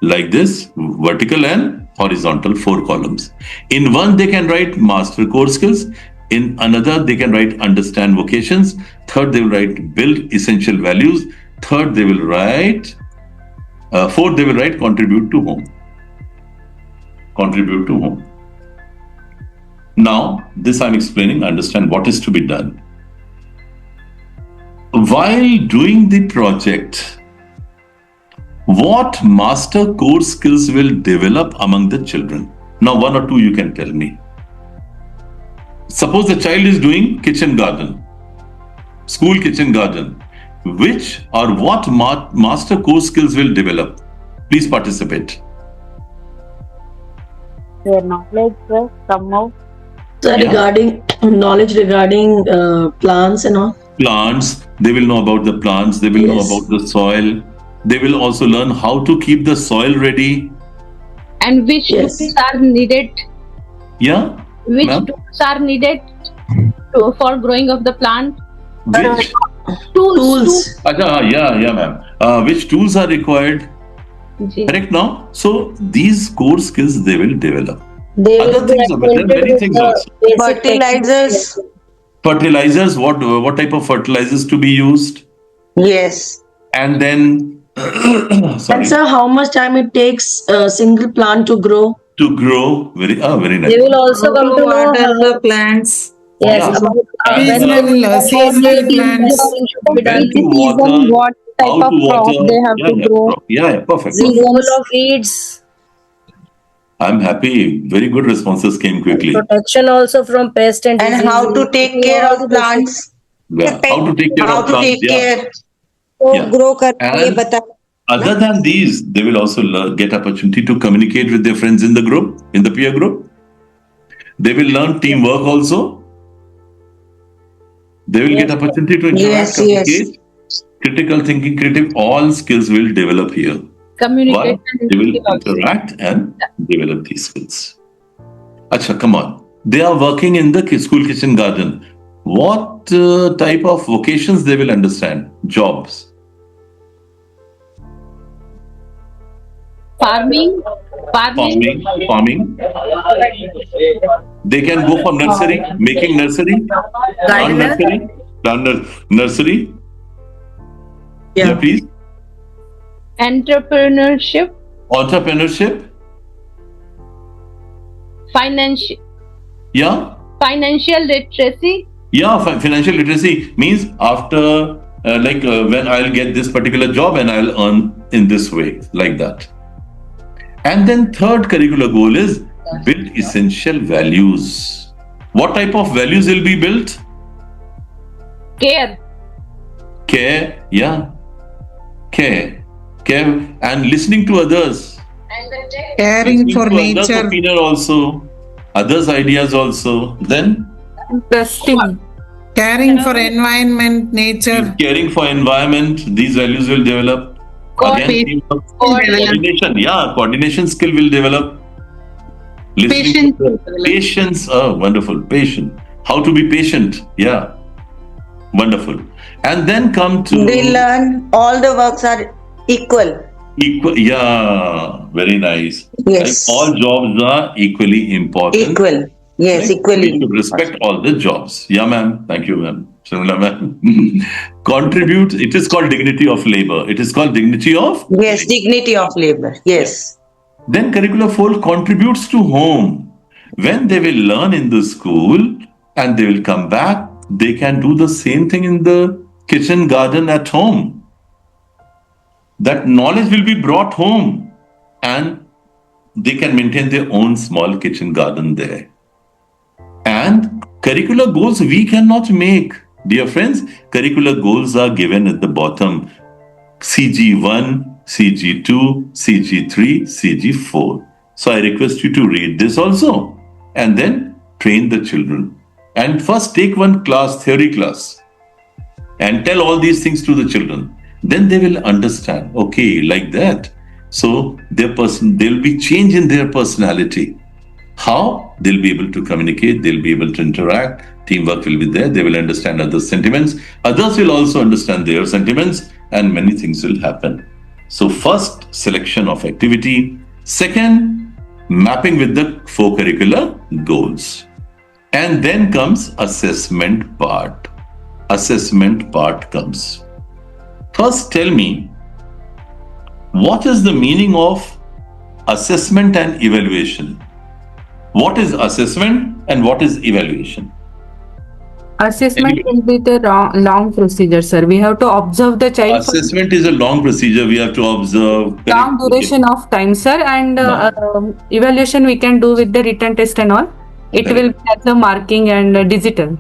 Like this, vertical and horizontal 4 columns. In one, they can write master core skills. In another, they can write understand vocations. Third, they will write build essential values. Third, they will write, fourth, they will write contribute to home. Contribute to home. Now, this I'm explaining, understand what is to be done. While doing the project, what master core skills will develop among the children? Now, 1 or 2 you can tell me. Suppose the child is doing kitchen garden, school kitchen garden. Which or what master core skills will develop? Please participate. Their knowledge will come out. So Yeah. regarding knowledge regarding plants and all. Plants, they will know about the plants, they will know Yes. about the soil. They will also learn how to keep the soil ready. And which Yes. tools are needed? Yeah? Which Ma'am? tools are needed for growing of the plant? Which? Tools. Yeah, ma'am. Which tools are required? Ji. Correct now? So these core skills they will develop. They Other will be things are there are acquainted many with things the also. basic Fertilizers. Fertilizers, what type of fertilizers to be used? Yes. And then And sorry, sir, how much time it takes a single plant to grow? to grow. Very nice. They will also come to know water how, the plants. yes, Yeah. about And, when seasonal plants. when to water, what type how of to crop water. they have to grow. Yeah, perfect. removal of weeds, I'm happy. Very good responses came quickly. protection also from pest and And how to take care of plants. Yeah. How to take care How of to plants. take Yeah. care. Yeah. grow करके And बता. other than these, they will also get opportunity to communicate with their friends in the group, in the peer group. They will learn teamwork also. They will get opportunity to interact, Yes, yes. communicate, critical thinking, creative, all skills will develop here. Communication. One, they will interact and develop these skills. Acha, come on. They are working in the school kitchen garden. What type of vocations they will understand? Jobs. Farming. Farming. They can go for nursery, making nursery, plant nursery, nursery. Yeah, please. Entrepreneurship. Entrepreneurship. Financial literacy. Yeah, financial literacy means after, when I'll get this particular job and I'll earn in this way, like that. And then third curricular goal is build essential values. What type of values will be built? Care. Care, yeah. Care, and listening to others. Caring for Listening to others' nature. opinion also, others' ideas also. Then Trusting. Caring for environment, nature. caring for environment, these values will develop. Again, teamwork, coordination, coordination skill will develop. Listening to patience, wonderful, patient. How to be patient, wonderful. And then come to We learn all the works are equal. equal, very nice. Yes. Like all jobs are equally important. Equal. Yes, Right? equally. We should respect all the jobs. Yeah, ma'am. Thank you, ma'am. Shamila, ma'am. Contribute. It is called dignity of labor. It is called dignity of. Yes, dignity of labor. Yes. Then curricular 4 contributes to home. When they will learn in the school and they will come back, they can do the same thing in the kitchen garden at home. That knowledge will be brought home and they can maintain their own small kitchen garden there. And curricular goals we cannot make. Dear friends, curricular goals are given at the bottom. CG1, CG2, CG3, CG4. So I request you to read this also and then train the children. And first take one class, theory class, and tell all these things to the children. Then they will understand, okay, like that. So there'll be change in their personality. How? They'll be able to communicate, they'll be able to interact, teamwork will be there, they will understand others' sentiments, others will also understand their sentiments, and many things will happen. So first, selection of activity. Second, mapping with the 4 curricular goals. And then comes assessment part. Assessment part comes. First, tell me, what is the meaning of assessment and evaluation? What is assessment and what is evaluation? Assessment will be the long procedure, sir. We have to observe the child Assessment is a long procedure. We have to observe. for long duration of time, sir. And evaluation we can do with the written test and all. It will be like the marking and digital.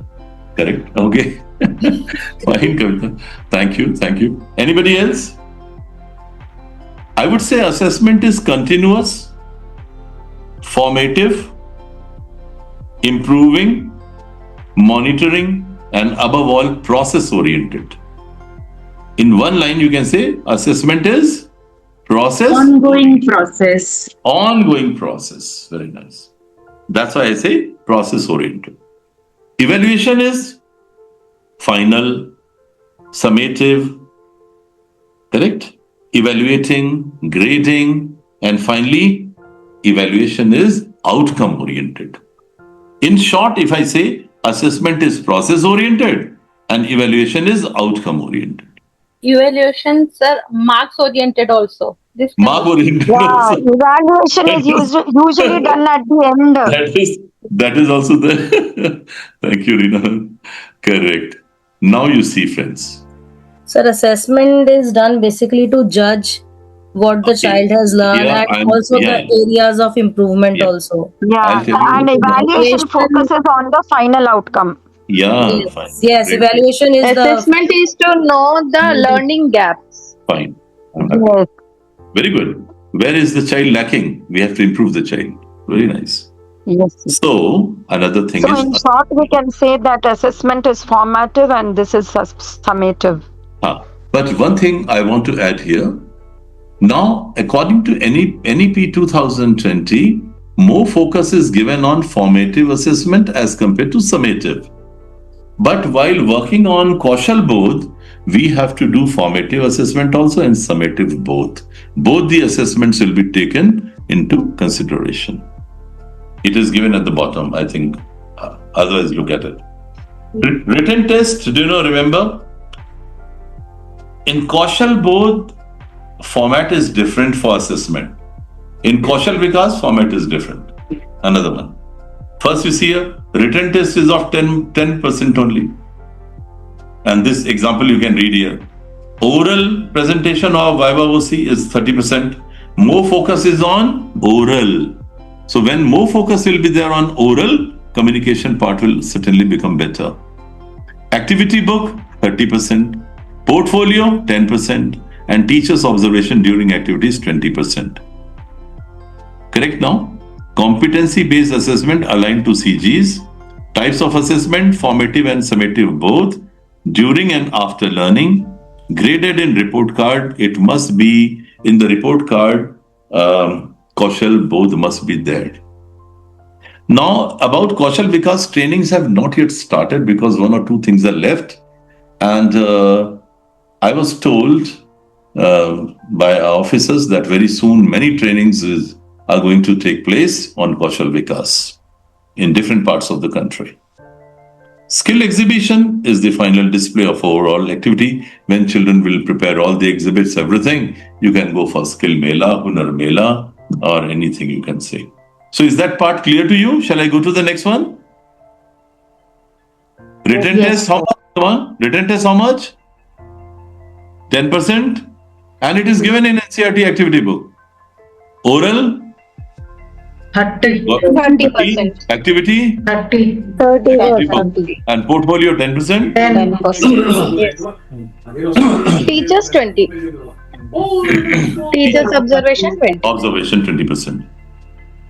Correct. Okay. Fine, Kavita. Thank you. Thank you. Anybody else? I would say assessment is continuous, formative, improving, monitoring, and above all, process oriented. In one line, you can say assessment is process. Ongoing process. Ongoing process. Very nice. That's why I say process oriented. Evaluation is final, summative, correct? Evaluating, grading, and finally, evaluation is outcome oriented. In short, if I say assessment is process oriented and evaluation is outcome oriented. Evaluations are marks oriented also. This Mark oriented. Yeah, evaluation is usually done at the end. That is also the. Thank you, Rina. Correct. Now you see, friends. Sir, assessment is done basically to judge what the child has learned and also the areas of improvement also. Yeah, and evaluation focuses on the final outcome. Yeah, yes. fine. Yes, Great. evaluation is Assessment is to know the learning gaps. Fine. I'm happy. Yes. Very good. Where is the child lacking? We have to improve the child. Very nice. Yes. So, another thing So is. in short, we can say that assessment is formative and this is summative. But one thing I want to add here. Now, according to NEP 2020, more focus is given on formative assessment as compared to summative. But while working on Kaushal both, we have to do formative assessment also and summative both. Both the assessments will be taken into consideration. It is given at the bottom, I think. Otherwise, look at it. Written test, do you remember? In Kaushal both, format is different for assessment. In Kaushal Vikas, format is different. Another one. First, you see here, written test is of 10% only. And this example you can read here. Oral presentation of Viva OC is 30%. More focus is on oral. So when more focus will be there on oral, communication part will certainly become better. Activity book, 30%. Portfolio, 10%. And teacher's observation during activities, 20%. Correct now? Competency-based assessment aligned to CGs. Types of assessment, formative and summative both. During and after learning. Graded in report card. It must be in the report card. Kaushal both must be there. Now, about Kaushal Vikas, trainings have not yet started because one or two things are left. And I was told by our officers that very soon many trainings are going to take place on Kaushal Vikas in different parts of the country. Skill exhibition is the final display of overall activity. When children will prepare all the exhibits, everything, you can go for skill mela, hunar mela, or anything you can say. So is that part clear to you? Shall I go to the next one? Written test, how much? Written test, how much? 10%? And it is given in NCERT activity book. Oral? 30%. Activity? 30%. And portfolio 10%? 10%. Teachers 20. Teachers observation 20. Observation 20%.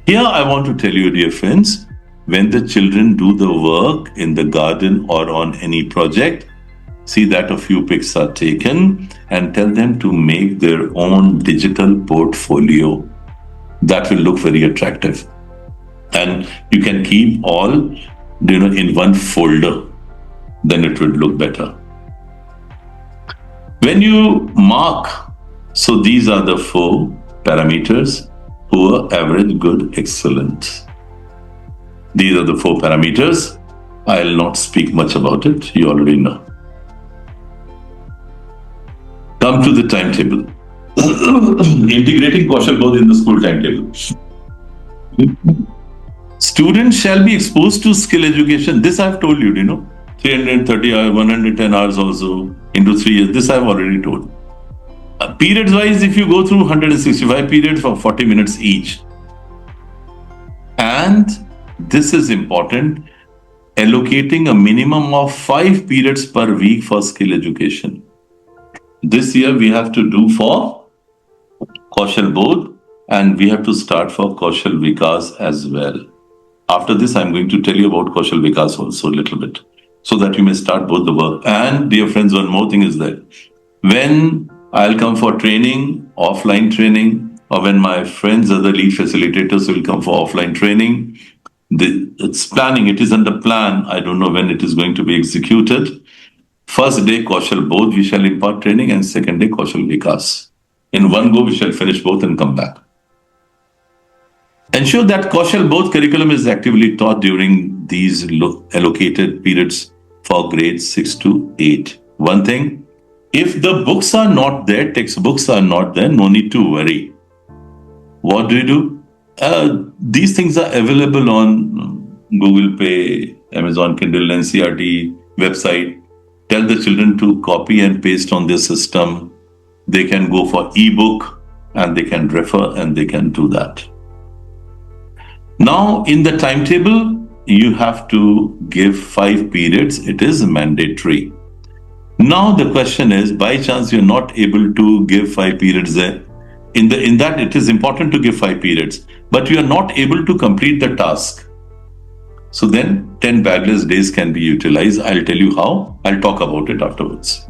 Here I want to tell you, dear friends, when the children do the work in the garden or on any project, see that a few pics are taken and tell them to make their own digital portfolio. That will look very attractive. And you can keep all, in one folder. Then it will look better. When you mark, so these are the 4 parameters: poor, average, good, excellent. These are the 4 parameters. I'll not speak much about it. You already know. Come to the timetable. Integrating Kaushal both in the school timetable. Students shall be exposed to skill education. This I've told you, 330 hours, 110 hours also into 3 years. This I've already told. Periods wise, if you go through 165 periods for 40 minutes each. And this is important, allocating a minimum of 5 periods per week for skill education. This year we have to do for Kaushal both, and we have to start for Kaushal Vikas as well. After this, I'm going to tell you about Kaushal Vikas also a little bit, so that you may start both the work. And dear friends, one more thing is that when I'll come for training, offline training, or when my friends, other lead facilitators will come for offline training, it's planning, it is under plan. I don't know when it is going to be executed. First day, Kaushal both, we shall impart training, and second day, Kaushal Vikas. In one go, we shall finish both and come back. Ensure that Kaushal both curriculum is actively taught during these allocated periods for grades 6 to 8. One thing, if the books are not there, textbooks are not there, no need to worry. What do? These things are available on Google Pay, Amazon Kindle, NCERT website. Tell the children to copy and paste on their system. They can go for ebook and they can refer and they can do that. Now, in the timetable, you have to give 5 periods. It is mandatory. Now, the question is, by chance, you're not able to give 5 periods there. In that, it is important to give 5 periods, but you are not able to complete the task. So then 10 bagless days can be utilized. I'll tell you how. I'll talk about it afterwards.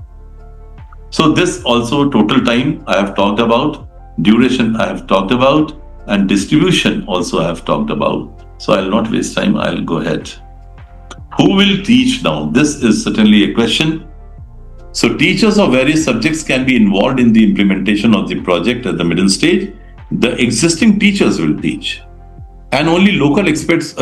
So this also total time I have talked about, duration I have talked about, and distribution also I have talked about. So I'll not waste time. I'll go ahead. Who will teach now? This is certainly a question. So teachers of various subjects can be involved in the implementation of the project at the middle stage. The existing teachers will teach. And only local experts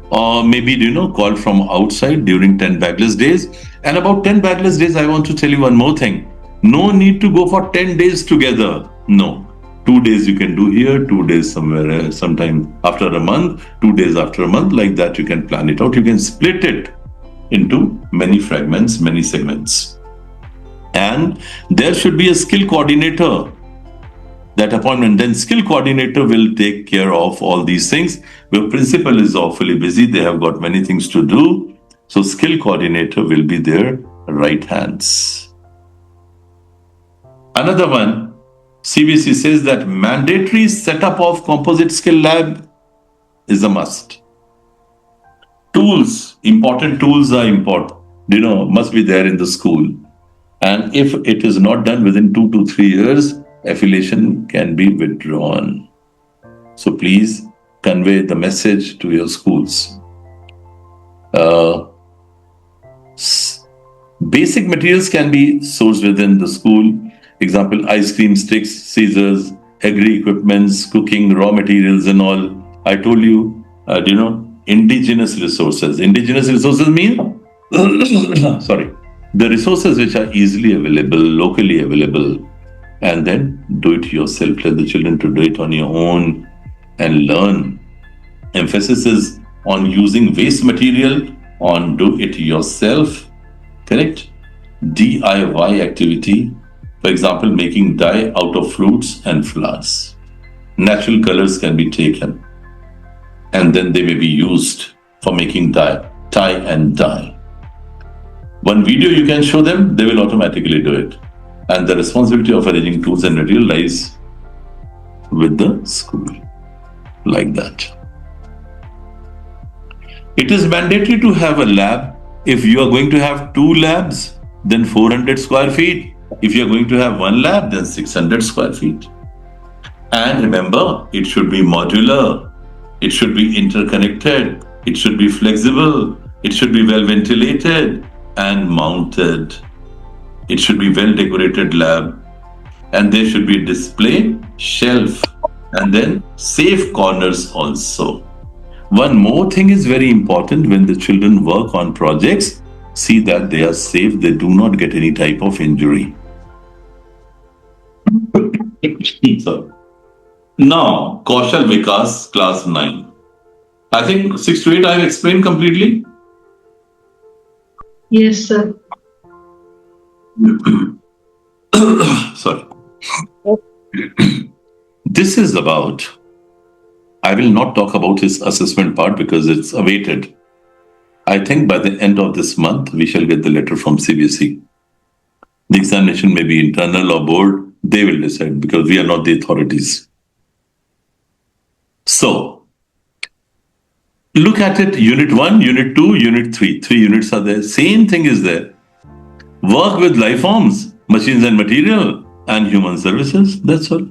or maybe, called from outside during 10 bagless days. And about 10 bagless days, I want to tell you one more thing. No need to go for 10 days together. No. 2 days you can do here, 2 days somewhere else, sometime after a month, 2 days after a month. Like that, you can plan it out. You can split it into many fragments, many segments. And there should be a skill coordinator. That appointment, then skill coordinator will take care of all these things. The principal is awfully busy. They have got many things to do. So skill coordinator will be their right hands. Another one, CBC says that mandatory setup of composite skill lab is a must. Tools, important tools are important, must be there in the school. And if it is not done within 2 to 3 years, affiliation can be withdrawn. So please convey the message to your schools. Basic materials can be sourced within the school. Example, ice cream sticks, scissors, agri equipments, cooking, raw materials and all. I told you, indigenous resources. Indigenous resources mean, the resources which are easily available, locally available. And then do it yourself. Let the children to do it on your own and learn. Emphasis is on using waste material, on do it yourself. Correct? DIY activity. For example, making dye out of fruits and flowers. Natural colors can be taken. And then they may be used for making dye, tie and dye. One video you can show them, they will automatically do it. And the responsibility of arranging tools and material lies with the school, like that. It is mandatory to have a lab. If you are going to have 2 labs, then 400 square feet. If you are going to have 1 lab, then 600 square feet. And remember, it should be modular. It should be interconnected. It should be flexible. It should be well ventilated and mounted. It should be well decorated lab, and there should be display, shelf, and then safe corners also. One more thing is very important when the children work on projects, see that they are safe, they do not get any type of injury. So, now, Kaushal Vikas, class 9. I think 6 to 8 I have explained completely. Yes, sir. Sorry. This is about I will not talk about his assessment part because it's awaited. I think by the end of this month, we shall get the letter from CBSE. The examination may be internal or board. They will decide because we are not the authorities. So, look at it, Unit 1, Unit 2, Unit 3. 3 units are there. Same thing is there. Work with life forms, machines and material, and human services. That's all.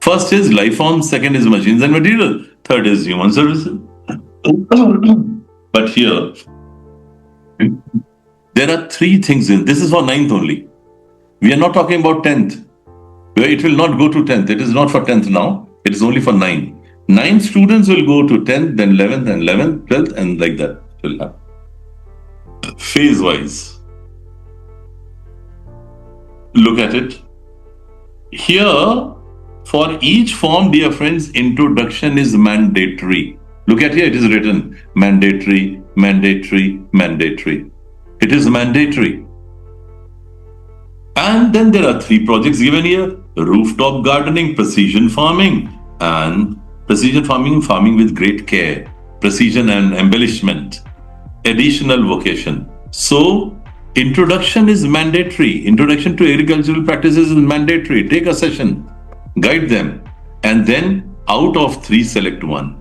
First is life forms, second is machines and material, third is human services. But here, there are 3 things in. This is for 9th only. We are not talking about 10th. It will not go to 10th. It is not for 10th now. It is only for 9. 9 students will go to 10th, then 11th, and 11th, 12th, and like that. It will happen. Phase-wise. Look at it. Here, for each form, dear friends, introduction is mandatory. Look at here, it is written mandatory, mandatory, mandatory. It is mandatory. And then there are 3 projects given here: rooftop gardening, precision farming, and precision farming with great care, precision and embellishment, additional vocation. So, introduction is mandatory. Introduction to agricultural practices is mandatory. Take a session, guide them, and then out of 3, select 1.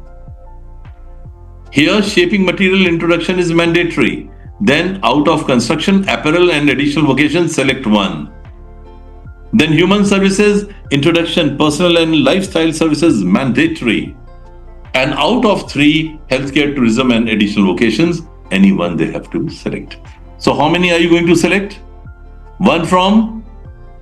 Here, shaping material introduction is mandatory. Then out of construction, apparel and additional vocation, select 1. Then human services, introduction, personal and lifestyle services, mandatory. And out of 3, healthcare, tourism and additional vocations, any one they have to select. So how many are you going to select? 1 from?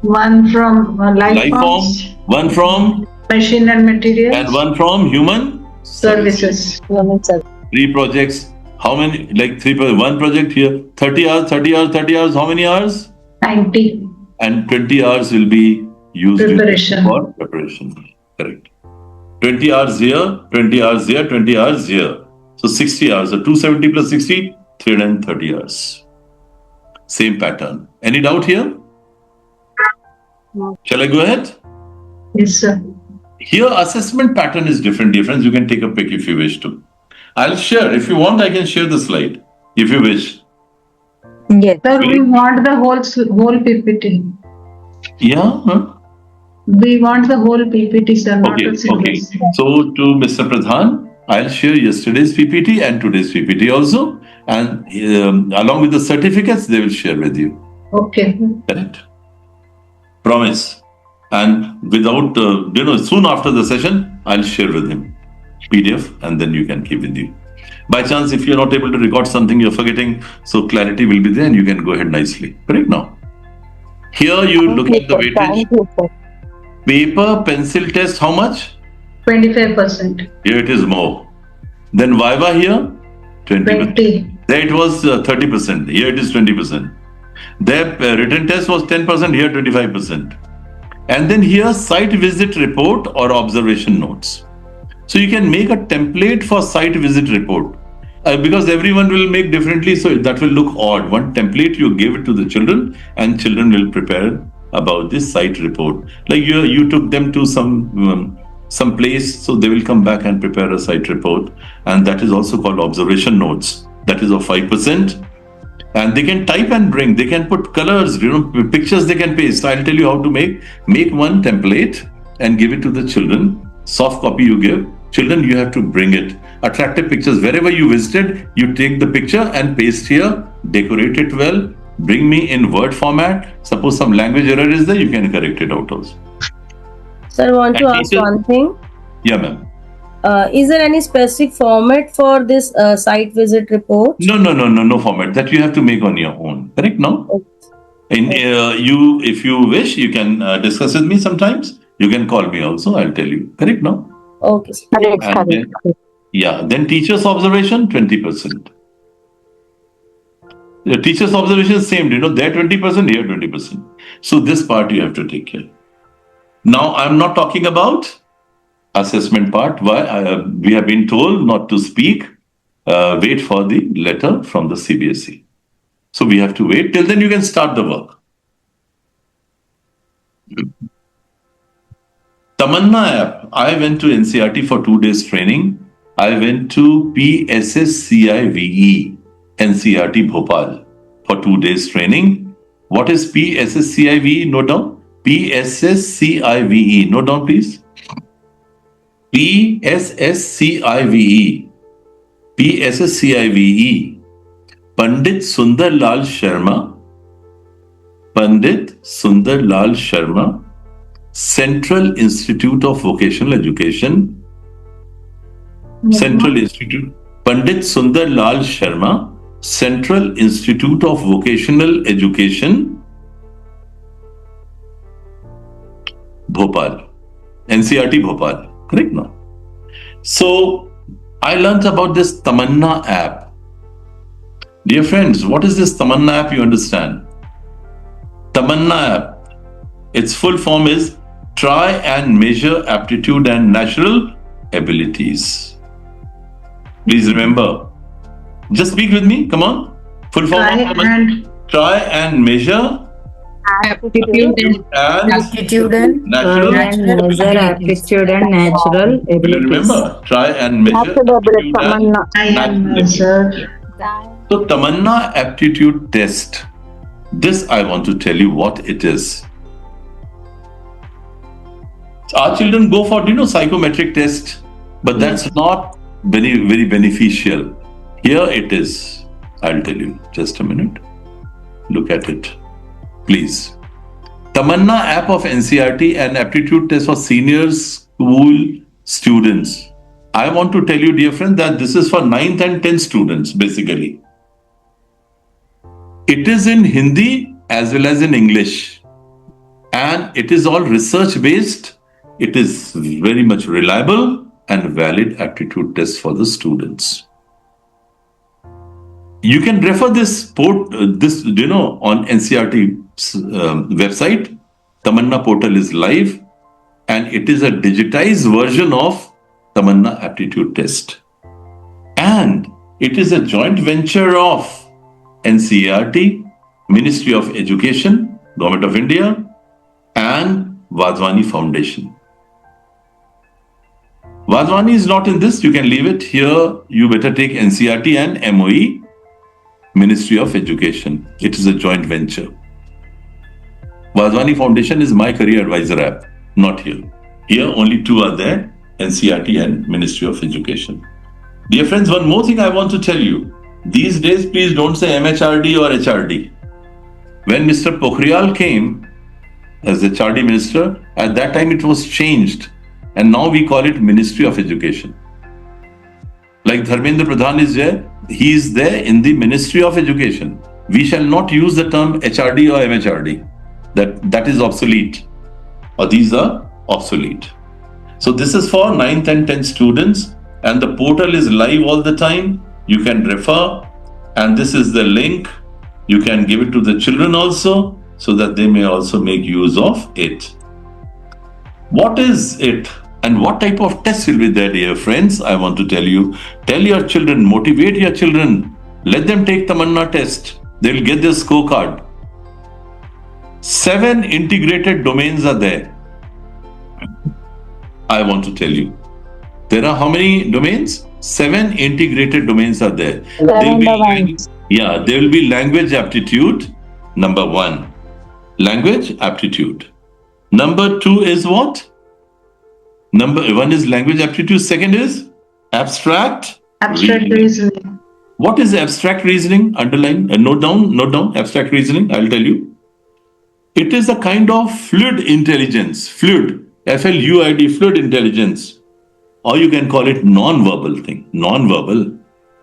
1 from life form, 1 from? machine and materials. And 1 from human? Services. 3 projects. How many? Like 1 project here. 30 hours, 30 hours, 30 hours. How many hours? 90. And 20 hours will be used Preparation. for preparation. Correct. 20 hours here, 20 hours here, 20 hours here. So 60 hours. So 270 plus 60, 330 hours. Same pattern. Any doubt here? Shall I go ahead? Yes, sir. Here, assessment pattern is different, dear friends. You can take a pic if you wish to. I'll share. If you want, I can share the slide, if you wish. Yes. Sir, we want the whole PPT. Yeah? Huh? We want the whole PPT, sir, not Okay, the syllabus. okay. So, to Mr. Pradhan, I'll share yesterday's PPT and today's PPT also. And along with the certificates, they will share with you. Okay. Correct? Promise. And without, soon after the session, I'll share with him PDF and then you can keep with you. By chance, if you're not able to record something, you're forgetting, so clarity will be there and you can go ahead nicely. Correct now? Here you look at the weightage. Paper, pencil test, how much? 25%. Here it is more. Then Viva here, 20%. 20. There it was 30%. Here it is 20%. There written test was 10%. Here 25%. And then here site visit report or observation notes. So you can make a template for site visit report because everyone will make differently. So that will look odd. One template you give it to the children and children will prepare about this site report. Like you took them to some place, so they will come back and prepare a site report. And that is also called observation notes. That is of 5%. And they can type and bring, they can put colors, pictures they can paste. I'll tell you how to make one template and give it to the children. Soft copy you give. Children, you have to bring it. Attractive pictures. Wherever you visited, you take the picture and paste here, decorate it well, bring me in Word format. Suppose some language error is there, you can correct it out also. Sir, I want to ask one thing. Yeah, ma'am. Is there any specific format for this site visit report? No format. That you have to make on your own. Correct, no? And if you wish, you can discuss with me sometimes. You can call me also. I'll tell you. Correct, no? Okay. Then teacher's observation, 20%. The teacher's observation is same. There 20%, here 20%. So this part you have to take care. Now, I'm not talking about assessment part. Why? We have been told not to speak. Wait for the letter from the CBSE. So we have to wait. Till then, you can start the work. Tamanna app. I went to NCERT for 2 days training. I went to PSSCIVE, NCERT Bhopal for 2 days training. What is PSSCIVE? Note down. PSSCIVE. Note down, please. PSSCIVE. PSSCIVE. Pandit Sundar Lal Sharma. Pandit Sundar Lal Sharma. Central Institute of Vocational Education. Central Institute. Pandit Sundar Lal Sharma. Central Institute of Vocational Education. Bhopal. NCERT Bhopal. Correct now? So, I learnt about this Tamanna app. Dear friends, what is this Tamanna app? You understand? Tamanna app. Its full form is Try and Measure Aptitude and Natural Abilities. Please remember. Just speak with me. Come on. Full form of Try and Measure Aptitude and Natural Abilities. aptitude and natural Will you abilities. remember? Try and measure aptitude and natural abilities. So Tamanna aptitude test. This I want to tell you what it is. Our children go for psychometric test, but that's not very beneficial. Here it is. I'll tell you. Just a minute. Look at it, please. Tamanna app of NCERT and aptitude test for senior school students. I want to tell you, dear friend, that this is for 9th and 10th students, basically. It is in Hindi as well as in English. And it is all research-based. It is very much reliable and valid aptitude test for the students. You can refer this on NCERT's website. Tamanna portal is live, and it is a digitized version of Tamanna aptitude test. And it is a joint venture of NCERT, Ministry of Education, Government of India, and Vadhwani Foundation. Vadhwani is not in this. You can leave it here. You better take NCERT and MOE, Ministry of Education. It is a joint venture. Vadhwani Foundation is My Career Advisor app, not here. Here only two are there, NCERT and Ministry of Education. Dear friends, one more thing I want to tell you. These days, please don't say MHRD or HRD. When Mr. Pokhriyal came as the HRD minister, at that time it was changed. And now we call it Ministry of Education. Like Dharmendra Pradhan is there, he is there in the Ministry of Education. We shall not use the term HRD or MHRD. That is obsolete. Or these are obsolete. So this is for 9th and 10th students, and the portal is live all the time. You can refer, and this is the link. You can give it to the children also, so that they may also make use of it. What is it? And what type of test will be there, dear friends? I want to tell you. Tell your children, motivate your children. Let them take Tamanna test. They will get their scorecard. 7 integrated domains are there. I want to tell you. There are how many domains? 7 integrated domains are there. There will be language aptitude, number 1. Language aptitude. Number 2 is what? Number 1 is language aptitude. Second is abstract reasoning. What is abstract reasoning? Underline, note down abstract reasoning. I'll tell you. It is a kind of fluid intelligence, fluid, F-L-U-I-D, fluid intelligence. Or you can call it non-verbal thing, non-verbal.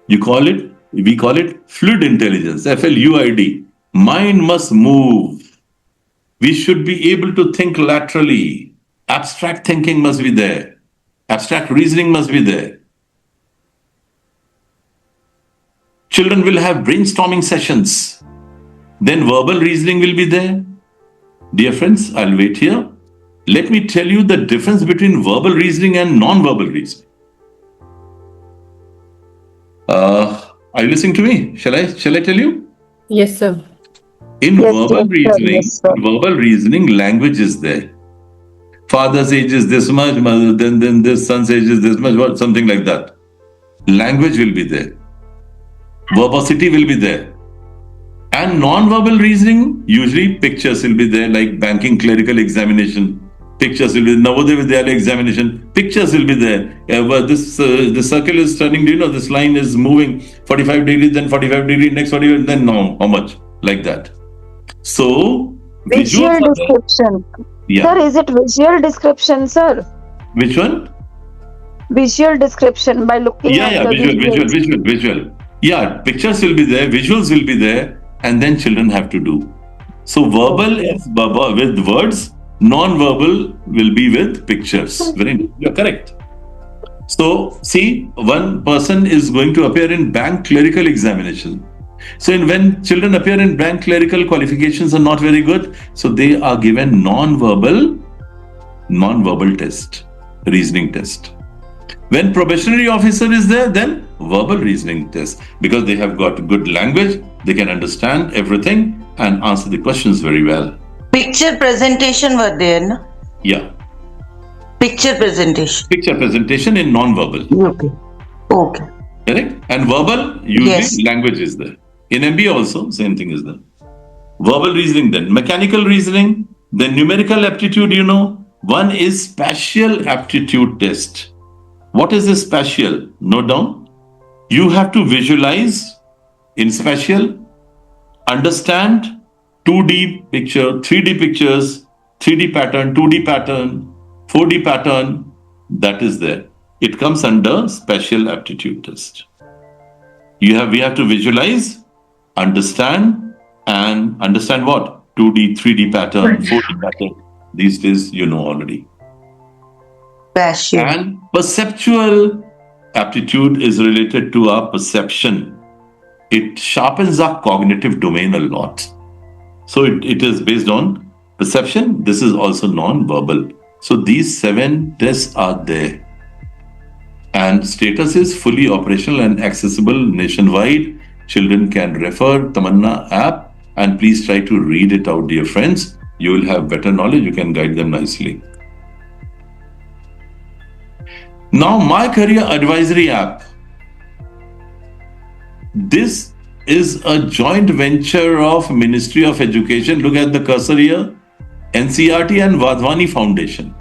We call it fluid intelligence, F-L-U-I-D. Mind must move. We should be able to think laterally. Abstract thinking must be there. Abstract reasoning must be there. Children will have brainstorming sessions. Then verbal reasoning will be there. Dear friends, I'll wait here. Let me tell you the difference between verbal reasoning and non-verbal reasoning. Are you listening to me? Shall I tell you? Yes, sir. In verbal reasoning, language is there. father's age is this much, then this son's age is this much, something like that. Language will be there. Verbosity will be there. And non-verbal reasoning, usually pictures will be there, like banking clerical examination. Pictures will be there. Navodaya Vidyalaya examination. Pictures will be there. This circle is turning, this line is moving 45 degrees, then 45 degrees, next 45, then no, how much? Like that. So, Visual description. Yeah. Sir, is it visual description, sir? Which one? Visual description by looking at the visual. Yeah, pictures will be there, visuals will be there, and then children have to do. So verbal is with words, non-verbal will be with pictures. You're correct. So see, one person is going to appear in bank clerical examination. So when children appear in bank clerical, qualifications are not very good, so they are given non-verbal test, reasoning test. When probationary officer is there, then verbal reasoning test, because they have got good language, they can understand everything and answer the questions very well. Picture presentation were there, no? Yeah. Picture presentation. Picture presentation in non-verbal. Okay. Okay. Correct? And verbal, usually Yes. language is there. In MBA also, same thing is there. Verbal reasoning then. Mechanical reasoning, then numerical aptitude, One is spatial aptitude test. What is the spatial? Note down. You have to visualize in spatial, understand 2D picture, 3D pictures, 3D pattern, 2D pattern, 4D pattern, that is there. It comes under spatial aptitude test. We have to visualize, understand, and understand what? 2D, 3D pattern, 4D pattern. These days, already. Passion. And perceptual aptitude is related to our perception. It sharpens our cognitive domain a lot. So it is based on perception. This is also non-verbal. So these 7 tests are there. And status is fully operational and accessible nationwide. Children can refer Tamanna app, and please try to read it out, dear friends. You will have better knowledge. You can guide them nicely. Now, My Career Advisory app. This is a joint venture of Ministry of Education. Look at the cursor here. NCERT and Wadhwani Foundation.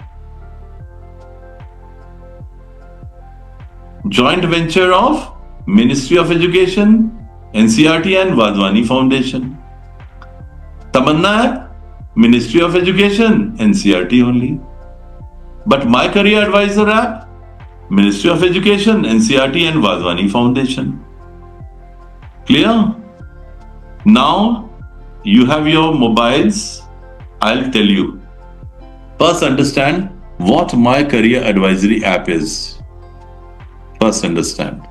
Joint venture of Ministry of Education, NCERT and Wadhwani Foundation. Tamanna app, Ministry of Education, NCERT only. But My Career Advisor app, Ministry of Education, NCERT and Wadhwani Foundation. Clear? Now you have your mobiles. I'll tell you. First understand what My Career Advisory app is. First understand.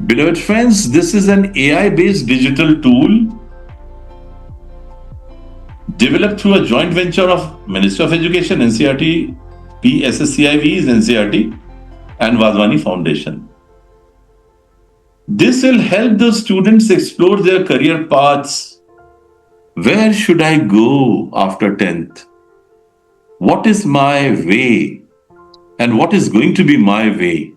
Beloved friends, this is an AI-based digital tool developed through a joint venture of Ministry of Education, NCERT, PSSCIV is NCERT, and Wadhwani Foundation. This will help the students explore their career paths. Where should I go after 10th? What is my way? And what is going to be my way?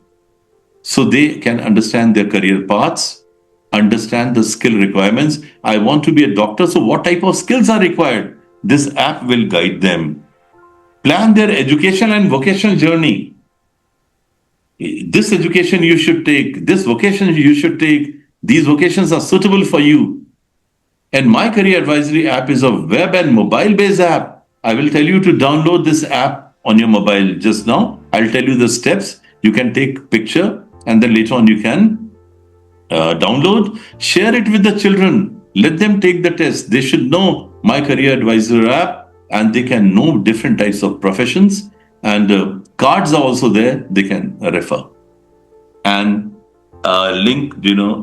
So they can understand their career paths, understand the skill requirements. I want to be a doctor, so what type of skills are required? This app will guide them. Plan their education and vocational journey. This education you should take, this vocation you should take, these vocations are suitable for you. And My Career Advisory app is a web and mobile-based app. I will tell you to download this app on your mobile just now. I'll tell you the steps. You can take picture and then later on you can download, share it with the children. Let them take the test. They should know My Career Advisor app, and they can know different types of professions, and cards are also there. They can refer and link,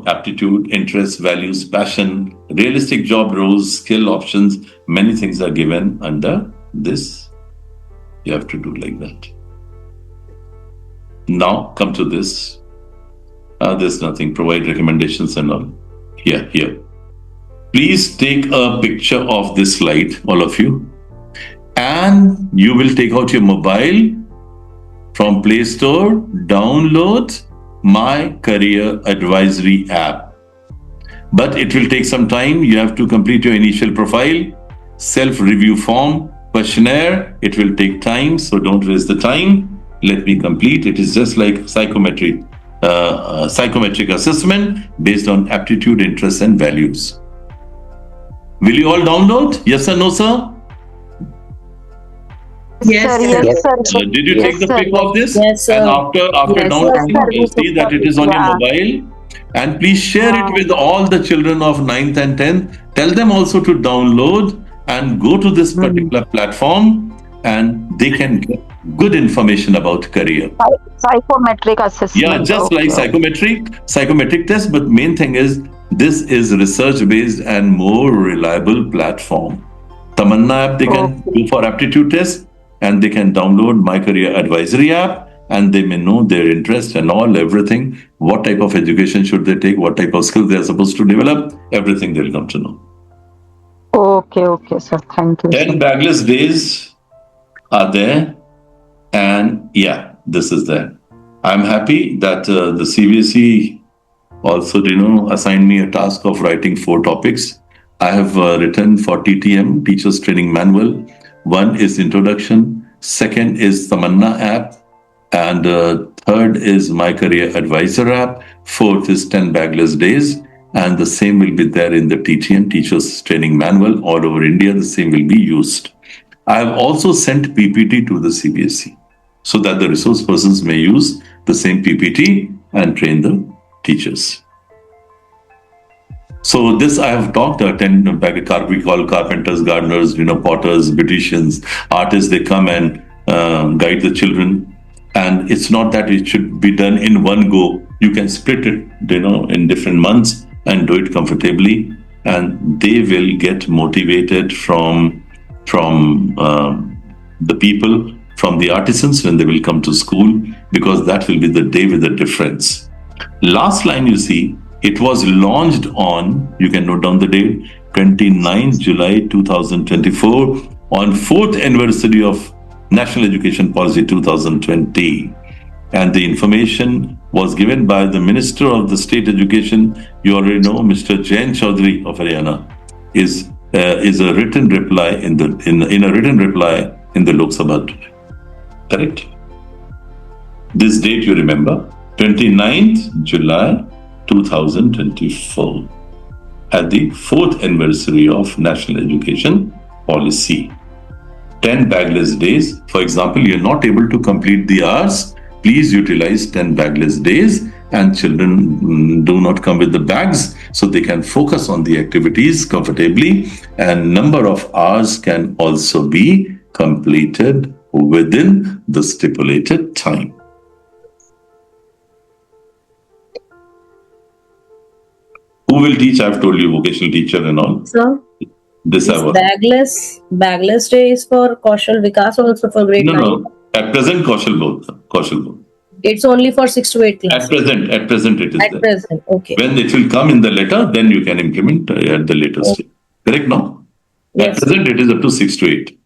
aptitude, interests, values, passion, realistic job roles, skill options. Many things are given under this. You have to do like that. Now come to this. There's nothing. Provide recommendations and all. Here. Please take a picture of this slide, all of you. and you will take out your mobile from Play Store, download My Career Advisory app. But it will take some time. You have to complete your initial profile, self-review form, questionnaire. It will take time, so don't waste the time. Let me complete. It is just like psychometric assessment based on aptitude, interests, and values. Will you all download? Yes or no, sir? Yes, sir. Yes, sir. Did you take the pic of this? Yes, sir. And after Yes, downloading, sir. you see that it is on your mobile. And please share it with all the children of 9th and 10th. Tell them also to download and go to this particular platform, and they can get good information about career. Psychometric assessment. Yeah, just like psychometric test, but main thing is this is research-based and more reliable platform. Tamanna app, they can go for aptitude test, and they can download My Career Advisory app, and they may know their interest and all, everything. What type of education should they take? What type of skills they are supposed to develop? Everything they'll come to know. Okay, sir. Thank you. 10 bagless days are there, and yeah, this is there. I'm happy that the CBSE also, assigned me a task of writing 4 topics. I have written for TTM, Teachers Training Manual. One is Introduction, second is Tamanna app, and third is My Career Advisor app, fourth is 10 bagless days, and the same will be there in the TTM, Teachers Training Manual. All over India, the same will be used. I have also sent PPT to the CBSE so that the resource persons may use the same PPT and train the teachers. So this I have talked, 10 we call carpenters, gardeners, potters, beauticians, artists, they come and guide the children. And it's not that it should be done in one go. You can split it, in different months and do it comfortably. And they will get motivated from the people, from the artisans when they will come to school, because that will be the day with the difference. Last line you see, it was launched on, you can note down the date, 29th July 2024, on 4th anniversary of National Education Policy 2020. And the information was given by the Minister of the State Education. You already know, Mr. Jain Chaudhary of Haryana is a written reply in a written reply in the Lok Sabha. Correct? This date you remember, 29th July 2024, at the 4th anniversary of National Education Policy. 10 bagless days. For example, you're not able to complete the hours, please utilize 10 bagless days, and children do not come with the bags, so they can focus on the activities comfortably, and number of hours can also be completed within the stipulated time. Who will teach? I've told you, vocational teacher and all. Sir, This I was. bagless day is for Kaushal Vikas, also for grade 9. No. At present, Kaushal both. It's only for 6 to 8 class. At present it is At there. present, okay. When it will come in the letter, then you can implement at the later stage. Correct, no? Yes. At present, it is up to 6 to 8.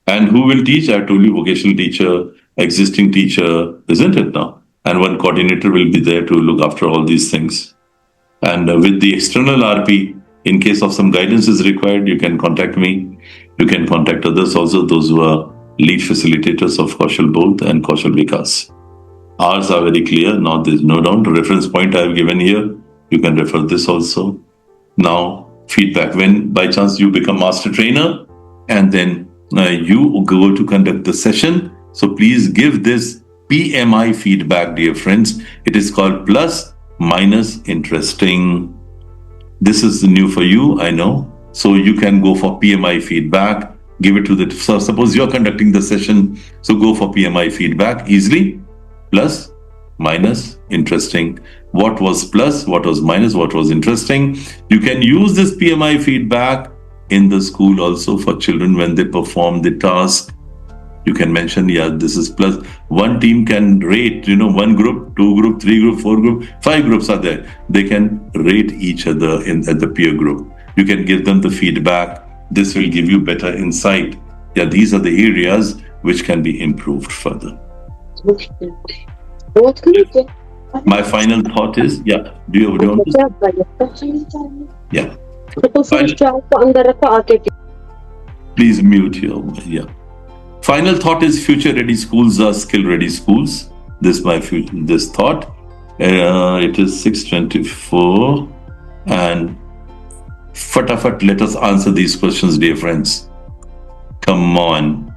And who will teach? I told you, vocational teacher, existing teacher, isn't it now? And one coordinator will be there to look after all these things. And with the external RP, in case of some guidance is required, you can contact me. You can contact others also, those who are lead facilitators of Kaushal Both and Kaushal Vikas. Ours are very clear. Now there's no doubt. The reference point I have given here, you can refer this also. Now, feedback. When by chance you become master trainer and then you go to conduct the session, so please give this PMI feedback, dear friends. It is called plus, minus, interesting. This is new for you, I know. So you can go for PMI feedback, give it to the, so suppose you're conducting the session, so go for PMI feedback easily. Plus, minus, interesting. What was plus, what was minus, what was interesting. You can use this PMI feedback in the school also for children when they perform the task. You can mention, yeah, this is plus. One team can rate, 1 group, 2 group, 3 group, 4 group, 5 groups are there. They can rate each other at the peer group. You can give them the feedback. This will give you better insight yeah, these are the areas which can be improved further. My final thought is, yeah, do you want to? Yeah. Please mute your, yeah. Final thought is future ready schools are skill ready schools. This thought. It is 6:24 and fatafat, let us answer these questions, dear friends. Come on.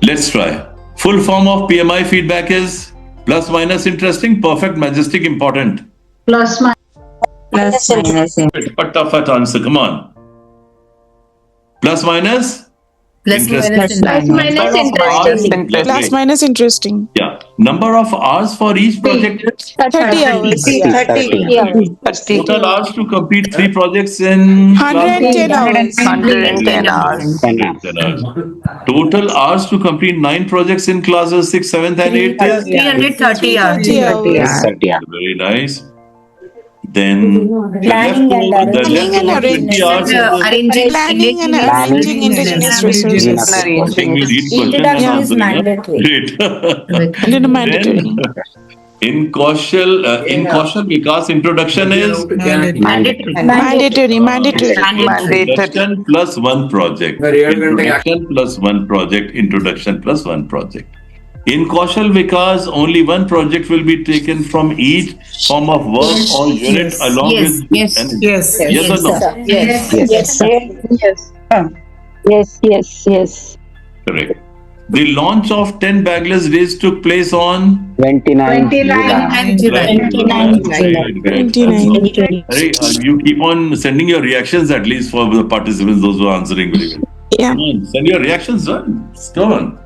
Let's try. Full form of PMI feedback is plus minus interesting, perfect, majestic, important. Plus minus. Plus minus. Fatafat answer, come on. Plus minus? Plus minus interesting. Plus minus interesting. Yeah. Number of hours for each project is 30 hours. 30. total hours to complete 3 projects in 110 hours. 110 hours. 110 hours. Total hours to complete 9 projects in classes 6, 7th and 8th is 330 hours. 30 hours. very nice. Then Planning and arranging. Planning and arranging indigenous resources. Introduction is mandatory. Great. And then mandatory. In Kaushal Vikas, introduction is Mandatory. introduction plus 1 project. Introduction plus 1 project. Introduction plus 1 project. In Kaushal Vikas, only 1 project will be taken from each form of work or unit along with. Yes or no? Yes. Correct. The launch of 10 bagless days took place on 29 and July. 29. You keep on sending your reactions at least for the participants, those who are answering very well. Yeah. Come on, send your reactions, son. Come on.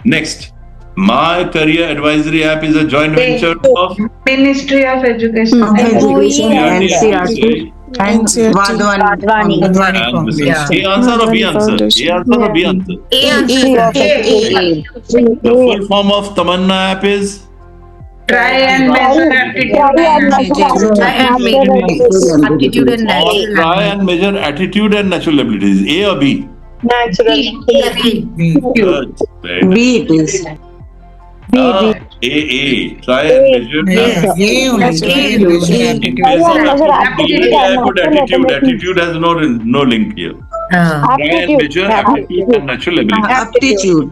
Next. My Career Advisory app is a joint venture of Ministry of Education. NCRT. And Vadwani. And this is A answer or B answer? A answer or B answer? The full form of Tamanna app is? Try and measure aptitude and Or try and measure attitude and natural abilities. A or B? Good. B it is. A. Try and measure attitude. Attitude has no link here. Try and measure aptitude and natural ability. Aptitude.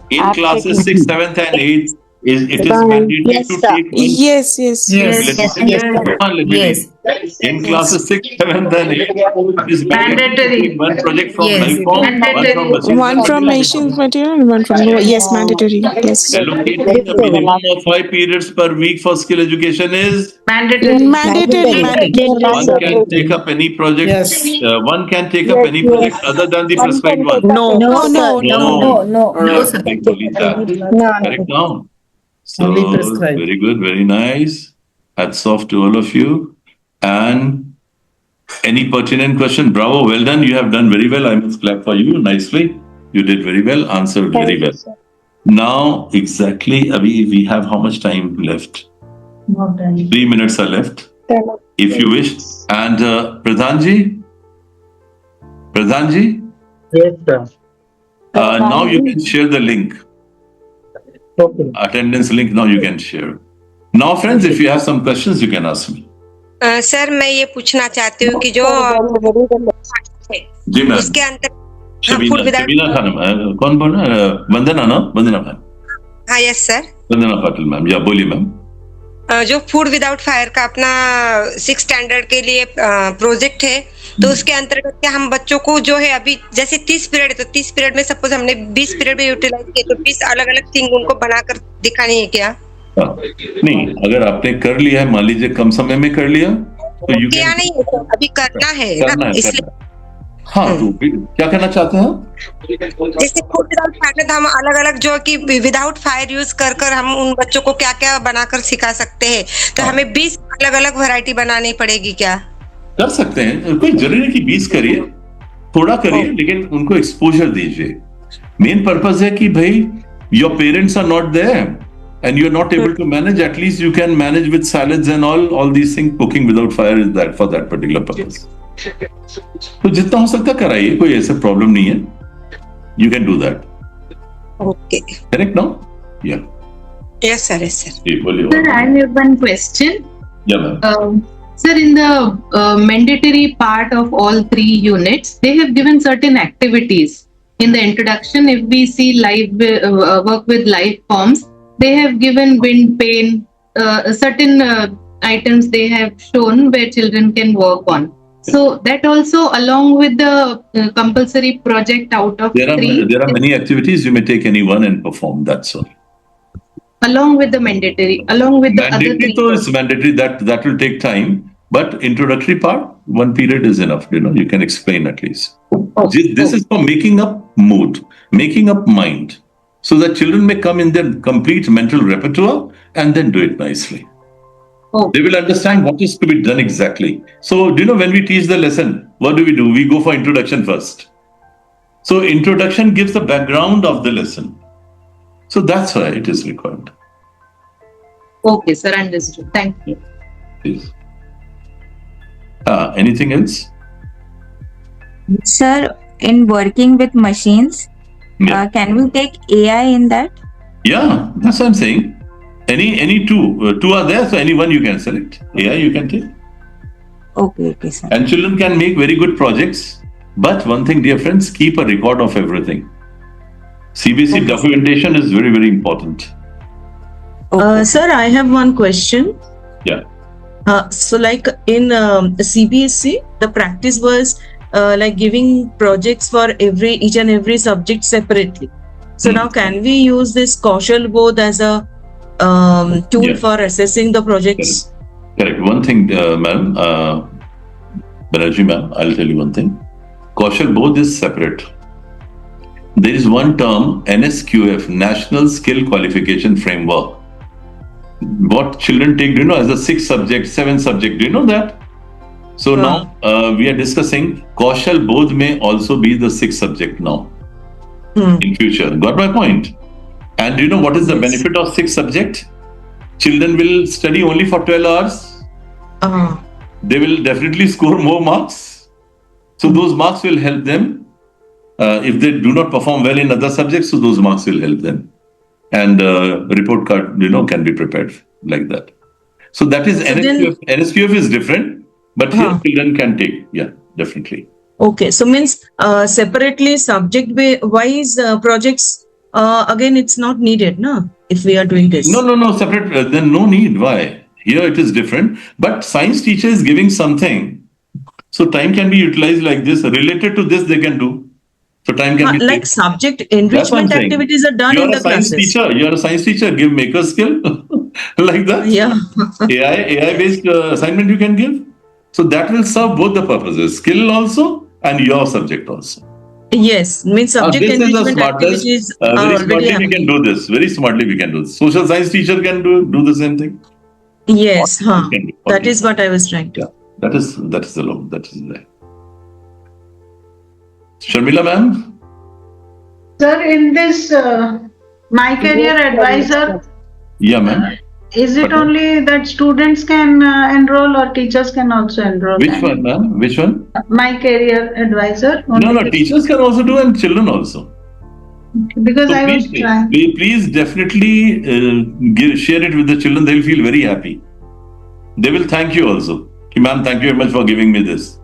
In classes 6, 7th and 8th, it is mandatory to take Yes. In classes 6, 7th and 8th, it is mandatory to take 1 project from life form, 1 from machine material and 1 from mandatory. Yes. Allocating a minimum of 5 periods per week for skill education is Mandatory. one can take up any project. One can take up any project other than the prescribed one. No. Correct now. So very good, very nice. Hats off to all of you. And any pertinent question? Bravo, well done. You have done very well. I must clap for you nicely. You did very well. Answered very well. Now, exactly, we have how much time left? 3 minutes are left. If you wish. And Pradhanji? Yes, sir. Now you can share the link. Attendance link now you can share. Now friends, if you have some questions, you can ask me. Sir मैं ये पूछना चाहती हूँ कि जो जी ma'am, उसके अंतर शबीना खानम, कौन बोल रहा है? वंदना मैम. हाँ यस सर. वंदना पाटिल मैम, या बोलिए मैम. जो फूड विदाउट फायर का अपना 6 स्टैंडर्ड के लिए प्रोजेक्ट है, तो उसके अंतर्गत क्या हम बच्चों को जो है अभी जैसे 30 पीरियड है, तो 30 पीरियड में सपोज हमने 20 पीरियड में यूटिलाइज किया, तो 20 अलग अलग थिंग उनको बनाकर दिखानी है क्या? नहीं, अगर आपने कर लिया है, मान लीजिए कम समय में कर लिया तो किया नहीं है, तो अभी करना है ना, इसलिए. हाँ, तो क्या करना चाहते हैं? जैसे फूड विदाउट फायर में तो हम अलग अलग जो कि विदाउट फायर यूज कर हम उन बच्चों को क्या क्या बनाकर सिखा सकते हैं, तो हमें 20 अलग अलग वैरायटी बनानी पड़ेगी क्या? कर सकते हैं, कोई जरूरी नहीं कि 20 करिए, थोड़ा करिए, लेकिन उनको एक्सपोजर दीजिए. मेन पर्पस है कि भाई your parents are not there and you're not able to manage, at least you can manage with salads and all these things. Cooking without fire is that for that particular purpose. तो जितना हो सकता कराइए, कोई ऐसा problem नहीं है. You can do that. Okay. Correct now? Yeah. Yes, sir. Yes, sir. Sir, I have one question. Yeah, ma'am. Sir, in the mandatory part of all 3 units, they have given certain activities. In the introduction, if we see live work with live forms, they have given wind, pain, certain items they have shown where children can work on. So that also along with the compulsory project out of There are many activities. You may take any one and perform. That's all. Along with the mandatory, along with the Mandatory, other 3. So it's mandatory that will take time. But introductory part, 1 period is enough. You can explain at least. This is for making up mood, making up mind, so that children may come in their complete mental repertoire and then do it nicely. They will understand what is to be done exactly. So, when we teach the lesson, what do? We go for introduction first. So, introduction gives the background of the lesson. So, that's why it is required. Okay, sir, understood. Thank you. Please. Anything else? Sir, in working with machines, can we take AI in that? Yeah, that's what I'm saying. Any two are there, so any one you can select. AI you can take. Okay, sir. And children can make very good projects. But one thing, dear friends, keep a record of everything. CBSE documentation is very, very important. Sir, I have one question. Yeah. So like in CBSE, the practice was like giving projects for each and every subject separately. So now can we use this Kaushal board as a tool for assessing the projects? Correct. One thing, ma'am, Banerjee ma'am, I'll tell you one thing. Kaushal board is separate. There is one term, NSQF, National Skill Qualification Framework. What children take, as a 6 subject, 7 subject, do you know that? So now we are discussing Kaushal board may also be the 6th subject now in future. Got my point? And do you know what is the benefit of 6th subject? Children will study only for 12 hours. They will definitely score more marks. So those marks will help them. If they do not perform well in other subjects, so those marks will help them. And report card, can be prepared like that. So that is NSQF. NSQF is different, but here children can take. Yeah, definitely. Okay, so means separately subject-wise projects, again, it's not needed, no? If we are doing this. No, separate. Then no need. Why? Here it is different. But science teacher is giving something. So time can be utilized like this. Related to this, they can do. So time can be like subject enrichment activities are done in the classes. You're a science teacher. Give maker skill like that. Yeah. AI based assignment you can give. So that will serve both the purposes, skill also and your subject also. Yes, means subject enrichment activities are very already smartly we can do this. Very smartly we can do this. Social science teacher can do the same thing. Yes, that is what I was trying to. Yeah, that is the law. That is there. Sharmila ma'am? Sir, in this My Career Advisor, yeah, ma'am. Is it only that students can enroll or teachers can also enroll? Which one, ma'am? Which one? My Career Advisor. No, teachers can also do and children also. Because I was trying. Please definitely share it with the children. They'll feel very happy. They will thank you also. Ma'am, thank you very much for giving me this.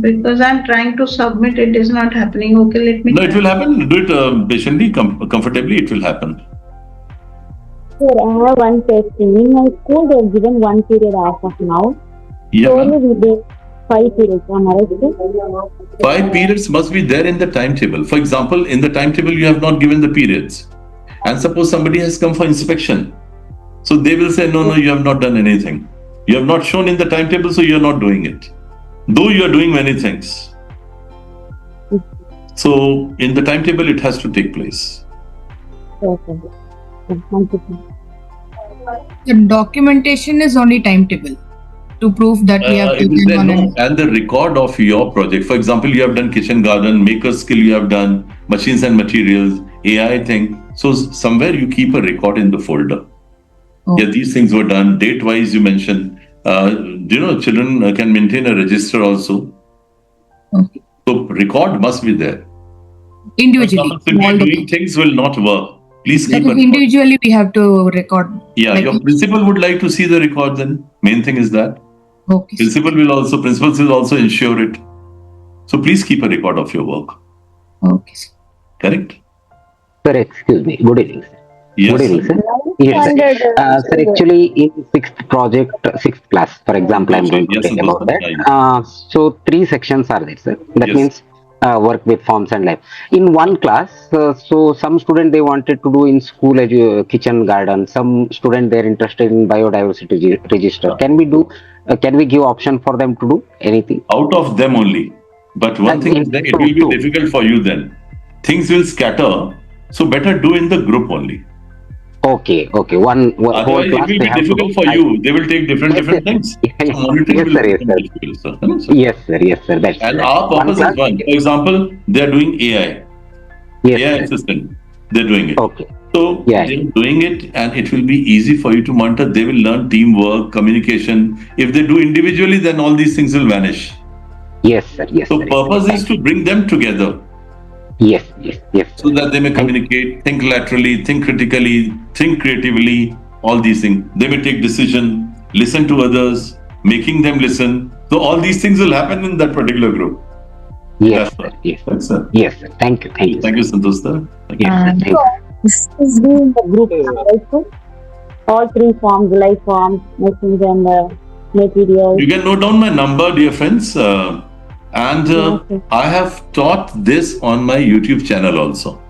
Because I'm trying to submit, it is not happening. Okay, let me. No, it will happen. Do it patiently, comfortably. It will happen. Sir, I have one question. In my school, they have given 1 period as of now. Yeah. So only we did 5 periods. Am I right? 5 periods must be there in the timetable. For example, in the timetable, you have not given the periods. And suppose somebody has come for inspection. So they will say, no, you have not done anything. You have not shown in the timetable, so you are not doing it. Though you are doing many things. So in the timetable, it has to take place. Okay. The documentation is only timetable to prove that we have taken one. And the record of your project. For example, you have done kitchen garden, maker skill you have done, machines and materials, AI thing. So somewhere you keep a record in the folder. Yeah, these things were done. Date-wise, you mentioned. children can maintain a register also. Okay. So record must be there. Individually. Simply doing things will not work. Please keep That is individually we have to record. Yeah, your principal would like to see the record then. Main thing is that. Okay. Principals will also ensure it. So please keep a record of your work. Okay. Correct? Sir, excuse me. Good evening, sir. Yes, Good evening, sir. Yes, sir. Sir, actually, in sixth class, for example, I'm going to tell about that. So 3 sections are there, sir. That means work with forms and life. In one class, so some student they wanted to do in school kitchen garden. Some student they're interested in biodiversity register. Can we do? Can we give option for them to do anything? Out of them only. But one thing is that it will be difficult for you then. Things will scatter. So better do in the group only. Okay. One Otherwise, whole it class will be difficult for you. They will take different things. So monitoring will be difficult, sir. Yes, sir. That's and our purpose is one. For example, they are doing AI. AI assistant. They're doing it. Okay. So they're doing it, and it will be easy for you to monitor. They will learn teamwork, communication. If they do individually, then all these things will vanish. Yes, sir. So purpose is to bring them together. Yes. So that they may communicate, think laterally, think critically, think creatively, all these things. They may take decision, listen to others, making them listen. So all these things will happen in that particular group. Yes, sir. Yes, sir. Thank you, Santosh sir. This is doing the group, right, sir? All 3 forms, life forms, machines and materials. You can note down my number, dear friends. I have taught this on my YouTube channel also.